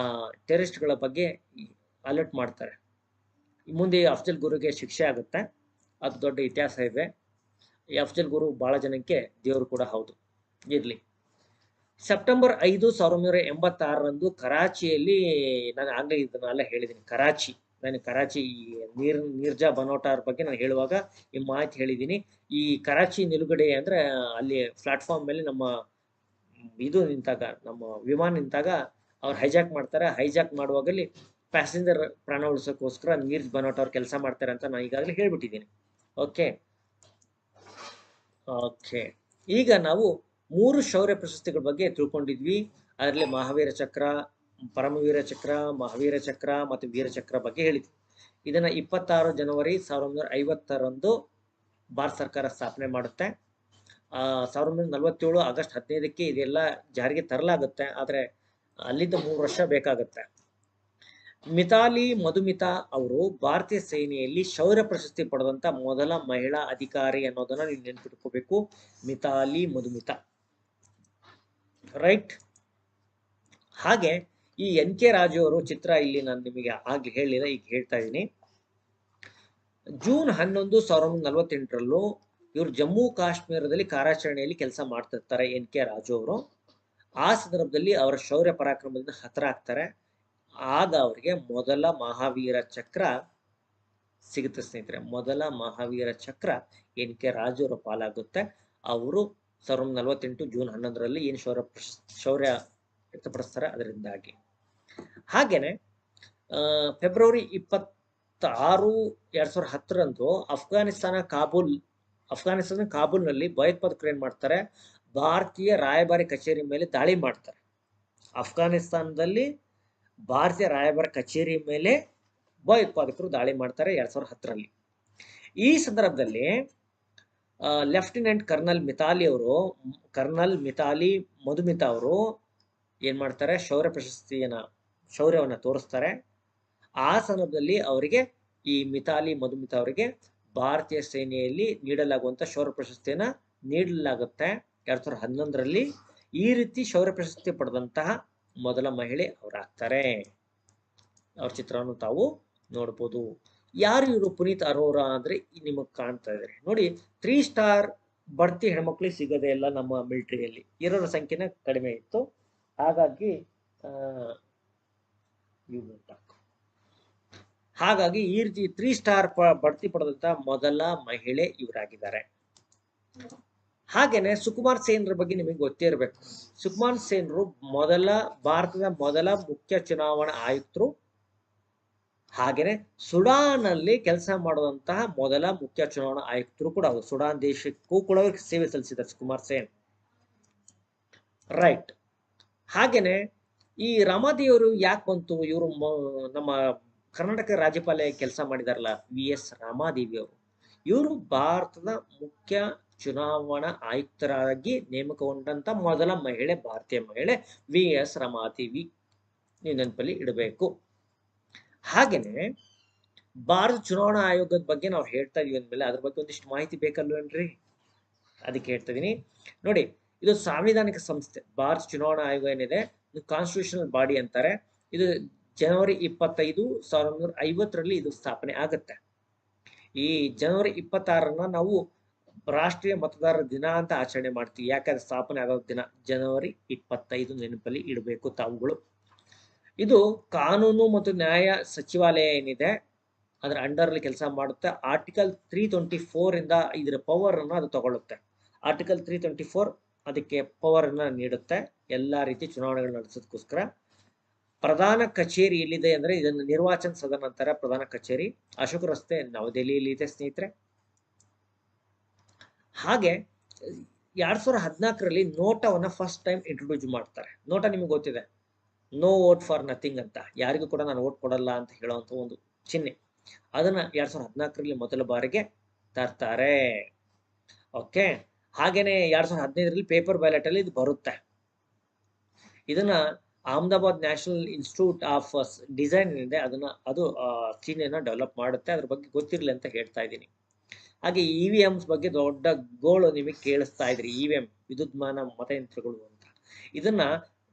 ಟೆರರಿಸ್ಟ್ಗಳ ಬಗ್ಗೆ ಅಲರ್ಟ್ ಮಾಡ್ತಾರೆ. ಮುಂದೆ ಅಫ್ಜಲ್ ಗುರುಗೆ ಶಿಕ್ಷೆ ಆಗುತ್ತೆ. ಅದು ದೊಡ್ಡ ಇತಿಹಾಸ ಇದೆ. ಈ ಅಫ್ಜಲ್ ಗುರು ಬಹಳ ಜನಕ್ಕೆ ದೇವರು ಕೂಡ ಹೌದು. ಇರ್ಲಿ. ಸೆಪ್ಟೆಂಬರ್ 5, 1986ರಂದು ಕರಾಚಿಯಲ್ಲಿ, ನಾನು ಆಗ್ಲೇ ಇದನ್ನೆಲ್ಲ ಹೇಳಿದ್ದೀನಿ, ಕರಾಚಿ ನೀರ್ಜಾ ಬನೋಟಾರ್ ಬಗ್ಗೆ ನಾನು ಹೇಳುವಾಗ ಈ ಮಾಹಿತಿ ಹೇಳಿದ್ದೀನಿ. ಈ ಕರಾಚಿ ನಿಲುಗಡೆ ಅಂದ್ರೆ ಅಲ್ಲಿ ಪ್ಲಾಟ್ಫಾರ್ಮ್ ಮೇಲೆ ನಮ್ಮ ವಿಮಾನ ನಿಂತಾಗ ಅವ್ರು ಹೈಜಾಕ್ ಮಾಡ್ತಾರೆ. ಹೈಜಾಕ್ ಮಾಡುವಾಗಲಿ ಪ್ಯಾಸೆಂಜರ್ ಪ್ರಾಣ ಉಳಿಸೋಕ್ಕೋಸ್ಕರ ನೀರ್ಜ್ ಬನೋಟ್ ಅವ್ರು ಕೆಲಸ ಮಾಡ್ತಾರೆ ಅಂತ ನಾನು ಈಗಾಗಲೇ ಹೇಳ್ಬಿಟ್ಟಿದ್ದೀನಿ. ಓಕೆ. ಈಗ ನಾವು 3 ಶೌರ್ಯ ಪ್ರಶಸ್ತಿಗಳ ಬಗ್ಗೆ ತಿಳ್ಕೊಂಡಿದ್ವಿ. ಅದರಲ್ಲಿ ಮಹಾವೀರ ಚಕ್ರ, ಪರಮವೀರ ಚಕ್ರ, ಮಹಾವೀರ ಚಕ್ರ ಮತ್ತು ವೀರಚಕ್ರ ಬಗ್ಗೆ ಹೇಳಿದ್ವಿ. ಇದನ್ನ 26 ಜನವರಿ 1950ರಂದು ಭಾರತ ಸರ್ಕಾರ ಸ್ಥಾಪನೆ ಮಾಡುತ್ತೆ. 1947 ಆಗಸ್ಟ್ 15ಕ್ಕೆ ಇದೆಲ್ಲ ಜಾರಿಗೆ ತರಲಾಗುತ್ತೆ. ಆದ್ರೆ ಅಲ್ಲಿಂದ 3 ವರ್ಷ ಬೇಕಾಗುತ್ತೆ. ಮಿತಾಲಿ ಮಧುಮಿತಾ ಅವರು ಭಾರತೀಯ ಸೇನೆಯಲ್ಲಿ ಶೌರ್ಯ ಪ್ರಶಸ್ತಿ ಪಡೆದಂತ ಮೊದಲ ಮಹಿಳಾ ಅಧಿಕಾರಿ ಅನ್ನೋದನ್ನ ನೀವು ನೆನ್ಪಿಟ್ಕೋಬೇಕು. ಮಿತಾಲಿ ಮಧುಮಿತಾ, ರೈಟ್. ಹಾಗೆ ಈ NK ರಾಜು ಅವರು ಚಿತ್ರ ಇಲ್ಲಿ ನಾನು ನಿಮಗೆ ಆಗ್ಲಿ ಹೇಳಿಲ್ಲ, ಈಗ ಹೇಳ್ತಾ ಇದ್ದೀನಿ. ಜೂನ್ 11, 1948ರಲ್ಲೂ ಇವರು ಜಮ್ಮು ಕಾಶ್ಮೀರದಲ್ಲಿ ಕಾರ್ಯಾಚರಣೆಯಲ್ಲಿ ಕೆಲಸ ಮಾಡ್ತಿರ್ತಾರೆ NK ರಾಜು ಅವರು. ಆ ಸಂದರ್ಭದಲ್ಲಿ ಅವರ ಶೌರ್ಯ ಪರಾಕ್ರಮದಿಂದ ಹತರಾಗ್ತಾರೆ. ಆಗ ಅವರಿಗೆ ಮೊದಲ ಮಹಾವೀರ ಚಕ್ರ ಸಿಗುತ್ತೆ ಸ್ನೇಹಿತರೆ. ಮೊದಲ ಮಹಾವೀರ ಚಕ್ರ NK ರಾಜು ಅವರ ಪಾಲಾಗುತ್ತೆ. ಅವರು 1948 ಜೂನ್ 11ರಲ್ಲಿ ಏನು ಶೌರ್ಯ ವ್ಯಕ್ತಪಡಿಸ್ತಾರೆ ಅದರಿಂದಾಗಿ. ಹಾಗೇನೆ ಫೆಬ್ರವರಿ 26, 2010ರಂದು ಅಫ್ಘಾನಿಸ್ತಾನ ಕಾಬೂಲ್ನಲ್ಲಿ ಭಯೋತ್ಪಾದಕರು ಏನ್ ಮಾಡ್ತಾರೆ, ಭಾರತೀಯ ರಾಯಭಾರಿ ಕಚೇರಿ ಮೇಲೆ ದಾಳಿ ಮಾಡ್ತಾರೆ. ಅಫ್ಘಾನಿಸ್ತಾನದಲ್ಲಿ ಭಾರತೀಯ ರಾಯಭಾರ ಕಚೇರಿ ಮೇಲೆ ಭಯೋತ್ಪಾದಕರು ದಾಳಿ ಮಾಡ್ತಾರೆ 2010ರಲ್ಲಿ. ಈ ಸಂದರ್ಭದಲ್ಲಿ ಲೆಫ್ಟಿನೆಂಟ್ ಕರ್ನಲ್ ಮಿತಾಲಿ ಮಧುಮಿತಾ ಅವರು ಏನ್ ಮಾಡ್ತಾರೆ, ಶೌರ್ಯವನ್ನ ತೋರಿಸ್ತಾರೆ. ಆ ಸಂದರ್ಭದಲ್ಲಿ ಅವರಿಗೆ, ಈ ಮಿತಾಲಿ ಮಧುಮಿತಾ ಅವರಿಗೆ ಭಾರತೀಯ ಸೇನೆಯಲ್ಲಿ ನೀಡಲಾಗುವಂತ ಶೌರ್ಯ ಪ್ರಶಸ್ತಿಯನ್ನ ನೀಡಲಾಗುತ್ತೆ 2011ರಲ್ಲಿ. ಈ ರೀತಿ ಶೌರ್ಯ ಪ್ರಶಸ್ತಿ ಪಡೆದಂತಹ ಮೊದಲ ಮಹಿಳೆ ಅವರಾಗ್ತಾರೆ. ಅವ್ರ ಚಿತ್ರವನ್ನು ತಾವು ನೋಡ್ಬೋದು. ಯಾರು ಇವರು ಪುನೀತ್ ಅರೋರಾ ಅಂದ್ರೆ ನಿಮಗ್ ಕಾಣ್ತಾ ಇದ್ದಾರೆ ನೋಡಿ. 3 ಸ್ಟಾರ್ ಬಡ್ತಿ ಹೆಣ್ಮಕ್ಳಿಗೆ ಸಿಗದೆ ಇಲ್ಲ ನಮ್ಮ ಮಿಲಿಟರಿಯಲ್ಲಿ, ಇರೋರ ಸಂಖ್ಯೆನ ಕಡಿಮೆ ಇತ್ತು. ಹಾಗಾಗಿ ಹಾಗಾಗಿ ಈ ರೀತಿ 3 ಸ್ಟಾರ್ ಬಡ್ತಿ ಪಡೆದಂತ ಮೊದಲ ಮಹಿಳೆ ಇವರಾಗಿದ್ದಾರೆ. ಹಾಗೇನೆ ಸುಕುಮಾರ್ ಸೇನ್ರ ಬಗ್ಗೆ ನಿಮಗೆ ಗೊತ್ತೇ ಇರಬೇಕು. ಸುಕುಮಾರ್ ಸೇನ್ರು ಭಾರತದ ಮೊದಲ ಮುಖ್ಯ ಚುನಾವಣಾ ಆಯುಕ್ತರು. ಹಾಗೇನೆ ಸುಡಾನ್ ಅಲ್ಲಿ ಕೆಲಸ ಮಾಡುವಂತಹ ಮೊದಲ ಮುಖ್ಯ ಚುನಾವಣಾ ಆಯುಕ್ತರು ಕೂಡ ಅವರು. ಸುಡಾನ್ ದೇಶಕ್ಕೂ ಕೂಡ ಸೇವೆ ಸಲ್ಲಿಸಿದ್ದಾರೆ ಸುಕುಮಾರ್ ಸೇನ್. ರೈಟ್. ಹಾಗೇನೆ ಈ ರಾಮಾದೇವರು ಯಾಕೆ ಬಂತು? ಇವರು ನಮ್ಮ ಕರ್ನಾಟಕ ರಾಜ್ಯಪಾಲ ಕೆಲಸ ಮಾಡಿದಾರಲ್ಲ, VS ರಾಮಾದೇವಿ ಅವರು. ಇವರು ಭಾರತದ ಮುಖ್ಯ ಚುನಾವಣಾ ಆಯುಕ್ತರಾಗಿ ನೇಮಕಗೊಂಡಂತ ಮೊದಲ ಮಹಿಳೆ, ಭಾರತೀಯ ಮಹಿಳೆ VS ರಾಮಾದೇವಿ. ನೀವು ನೆನಪಲ್ಲಿ ಇಡಬೇಕು. ಹಾಗೇನೆ ಭಾರತ ಚುನಾವಣಾ ಆಯೋಗದ ಬಗ್ಗೆ ನಾವು ಹೇಳ್ತಾ ಇದೀವಿ ಅಂದ್ಮೇಲೆ ಅದ್ರ ಬಗ್ಗೆ ಒಂದಿಷ್ಟು ಮಾಹಿತಿ ಬೇಕಲ್ವೇನ್ರಿ? ಅದಕ್ಕೆ ಹೇಳ್ತಾ ಇದೀನಿ ನೋಡಿ. ಇದು ಸಾಂವಿಧಾನಿಕ ಸಂಸ್ಥೆ. ಭಾರತ ಚುನಾವಣಾ ಆಯೋಗ ಏನಿದೆ, ಇದು ಕಾನ್ಸ್ಟಿಟ್ಯೂಷನಲ್ ಬಾಡಿ ಅಂತಾರೆ. ಇದು ಜನವರಿ 25, 1950ರಲ್ಲಿ ಇದು ಸ್ಥಾಪನೆ ಆಗುತ್ತೆ. ಈ ಜನವರಿ 26ರನ್ನ ನಾವು ರಾಷ್ಟ್ರೀಯ ಮತದಾರರ ದಿನ ಅಂತ ಆಚರಣೆ ಮಾಡ್ತೀವಿ. ಯಾಕಂದ್ರೆ ಸ್ಥಾಪನೆ ಆಗೋ ದಿನ ಜನವರಿ 25, ನೆನಪಲ್ಲಿ ಇಡಬೇಕು ತಾವುಗಳು. ಇದು ಕಾನೂನು ಮತ್ತು ನ್ಯಾಯ ಸಚಿವಾಲಯ ಏನಿದೆ ಅದರ ಅಂಡರ್ ಅಲ್ಲಿ ಕೆಲಸ ಮಾಡುತ್ತೆ. ಆರ್ಟಿಕಲ್ 324 ಇಂದ ಇದರ ಪವರ್ ಅನ್ನ ಅದು ತಗೊಳ್ಳುತ್ತೆ. ಆರ್ಟಿಕಲ್ 324 ಅದಕ್ಕೆ ಪವರ್ ಅನ್ನ ನೀಡುತ್ತೆ ಎಲ್ಲಾ ರೀತಿ ಚುನಾವಣೆಗಳು ನಡೆಸೋದಕ್ಕೋಸ್ಕರ. ಪ್ರಧಾನ ಕಚೇರಿ ಎಲ್ಲಿದೆ ಅಂದ್ರೆ ಇದನ್ನು ನಿರ್ವಾಚನ ಸದನ ಅಂತಾರೆ. ಪ್ರಧಾನ ಕಚೇರಿ ಅಶೋಕ ರಸ್ತೆ, ನವದೆಹಲಿಯಲ್ಲಿ ಇದೆ ಸ್ನೇಹಿತರೆ. ಹಾಗೆ 2014ರಲ್ಲಿ ನೋಟವನ್ನ ಫಸ್ಟ್ ಟೈಮ್ ಇಂಟ್ರೊಡ್ಯೂಸ್ ಮಾಡ್ತಾರೆ. ನೋಟ ನಿಮಗೆ ಗೊತ್ತಿದೆ, ನೋ ವೋಟ್ ಫಾರ್ ನಥಿಂಗ್ ಅಂತ, ಯಾರಿಗೂ ಕೂಡ ನಾನು ವೋಟ್ ಕೊಡಲ್ಲ ಅಂತ ಹೇಳುವಂತ ಒಂದು ಚಿಹ್ನೆ. ಅದನ್ನ 2014ರಲ್ಲಿ ಮೊದಲ ಬಾರಿಗೆ ತರ್ತಾರೆ. ಓಕೆ. ಹಾಗೇನೆ 2015ರಲ್ಲಿ ಪೇಪರ್ ಬ್ಯಾಲೆಟ್ ಅಲ್ಲಿ ಇದು ಬರುತ್ತೆ. ಇದನ್ನ Ahmedabad national institute of design ಇದೆ, ಅದು ಚಿಹ್ನೆನ ಡೆವಲಪ್ ಮಾಡುತ್ತೆ. ಅದ್ರ ಬಗ್ಗೆ ಗೊತ್ತಿರಲಿ ಅಂತ ಹೇಳ್ತಾ ಇದ್ದೀನಿ. ಹಾಗೆ EVMs ಬಗ್ಗೆ ದೊಡ್ಡ ಗೋಳು ನಿಮಗೆ ಕೇಳಿಸ್ತಾ ಇದ್ರಿ. EVM ವಿದ್ಯುನ್ಮಾನ ಮತಯಂತ್ರಗಳು ಅಂತ. ಇದನ್ನ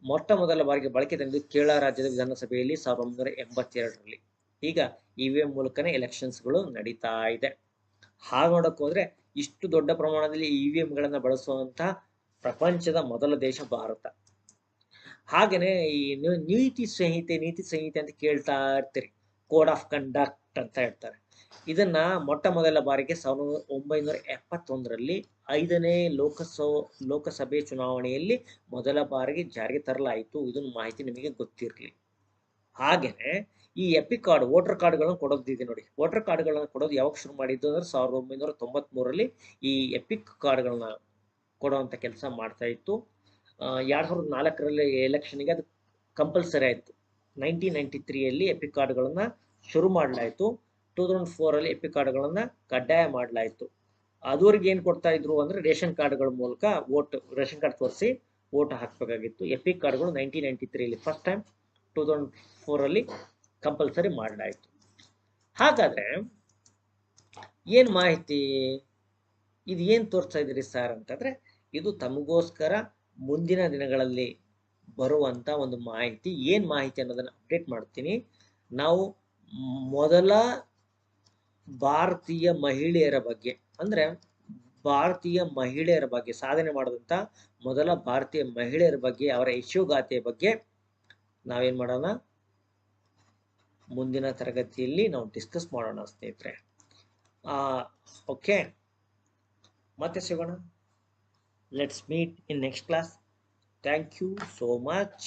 ಮೊಟ್ಟ ಮೊದಲ ಬಾರಿಗೆ ಬಳಕೆ ತಂದು ಕೇರಳ ರಾಜ್ಯದ ವಿಧಾನಸಭೆಯಲ್ಲಿ 1982ರಲ್ಲಿ. ಈಗ EVM ಮೂಲಕನೇ ಎಲೆಕ್ಷನ್ಸ್ಗಳು ನಡೀತಾ ಇದೆ. ಹಾಗೆ ನೋಡಕ್ ಹೋದ್ರೆ ಇಷ್ಟು ದೊಡ್ಡ ಪ್ರಮಾಣದಲ್ಲಿ EVM ಗಳನ್ನ ಬಳಸುವಂತಹ ಪ್ರಪಂಚದ ಮೊದಲ ದೇಶ ಭಾರತ. ಹಾಗೇನೆ ಈ ನೀತಿ ಸಂಹಿತೆ ಅಂತ ಕೇಳ್ತಾ ಇರ್ತೀರಿ. ಕೋಡ್ ಆಫ್ ಕಂಡಕ್ಟ್ ಅಂತ ಹೇಳ್ತಾರೆ. ಇದನ್ನ ಮೊಟ್ಟ ಮೊದಲ ಬಾರಿಗೆ 1971ರಲ್ಲಿ 5ನೇ ಲೋಕಸಭೆ ಚುನಾವಣೆಯಲ್ಲಿ ಮೊದಲ ಬಾರಿಗೆ ಜಾರಿಗೆ ತರಲಾಯಿತು. ಇದನ್ನ ಮಾಹಿತಿ ನಿಮಗೆ ಗೊತ್ತಿರಲಿ. ಹಾಗೇನೆ ಈ ಎಪಿಕ್ ಕಾರ್ಡ್, ವೋಟರ್ ಕಾರ್ಡ್ಗಳನ್ನು ಕೊಡೋದಿದೆ ನೋಡಿ. ವೋಟರ್ ಕಾರ್ಡ್ಗಳನ್ನ ಕೊಡೋದು ಯಾವಾಗ ಶುರು ಮಾಡಿದ್ದು ಅಂದ್ರೆ 1993ರಲ್ಲಿ ಈ ಎಪಿಕ್ ಕಾರ್ಡ್ಗಳನ್ನ ಕೊಡುವಂತ ಕೆಲಸ ಮಾಡ್ತಾ ಇತ್ತು. 2004ರಲ್ಲಿ ಎಲೆಕ್ಷನ್ಗೆ ಅದು ಕಂಪಲ್ಸರಿ ಆಯ್ತು. 1993ಯಲ್ಲಿ ಎಪಿಕ್ ಕಾರ್ಡ್ಗಳನ್ನ ಶುರು ಮಾಡಲಾಯಿತು. 2004ರಲ್ಲಿ ಎಪಿಕ್ ಕಾರ್ಡ್ಗಳನ್ನ ಕಡ್ಡಾಯ ಮಾಡಲಾಯಿತು. ಅದುವರೆಗೆ ಏನ್ ಕೊಡ್ತಾ ಇದ್ರು ಅಂದ್ರೆ ರೇಷನ್ ಕಾರ್ಡ್ಗಳ ಮೂಲಕ ರೇಷನ್ ಕಾರ್ಡ್ ತೋರಿಸಿ ವೋಟ್ ಹಾಕ್ಬೇಕಾಗಿತ್ತು. ಎಪಿಕ್ ಕಾರ್ಡ್ಗಳು 1993ರಲ್ಲಿ ಫಸ್ಟ್ ಟೈಮ್, 2004ರಲ್ಲಿ ಕಂಪಲ್ಸರಿ ಮಾಡಲಾಯಿತು. ಹಾಗಾದ್ರೆ ಏನ್ ಮಾಹಿತಿ, ಇದು ಏನ್ ತೋರಿಸ್ತಾ ಇದ್ರಿ ಸರ್ ಅಂತಂದ್ರೆ, ಇದು ತಮಗೋಸ್ಕರ ಮುಂದಿನ ದಿನಗಳಲ್ಲಿ ಬರುವಂತ ಒಂದು ಮಾಹಿತಿ. ಏನ್ ಮಾಹಿತಿ ಅನ್ನೋದನ್ನ ಅಪ್ಡೇಟ್ ಮಾಡ್ತೀನಿ. ನಾವು ಮೊದಲ ಭಾರತೀಯ ಮಹಿಳೆಯರ ಬಗ್ಗೆ, ಅಂದ್ರೆ ಭಾರತೀಯ ಮಹಿಳೆಯರ ಬಗ್ಗೆ ಸಾಧನೆ ಮಾಡಿದಂತ ಮೊದಲ ಭಾರತೀಯ ಮಹಿಳೆಯರ ಬಗ್ಗೆ, ಅವರ ಯಶೋಗಾಥೆಯ ಬಗ್ಗೆ ನಾವೇನ್ ಮಾಡೋಣ, ಮುಂದಿನ ತರಗತಿಯಲ್ಲಿ ನಾವು ಡಿಸ್ಕಸ್ ಮಾಡೋಣ ಸ್ನೇಹಿತರೆ. ಓಕೆ, ಮತ್ತೆ ಸಿಗೋಣ. Let's meet in next class. Thank you so much.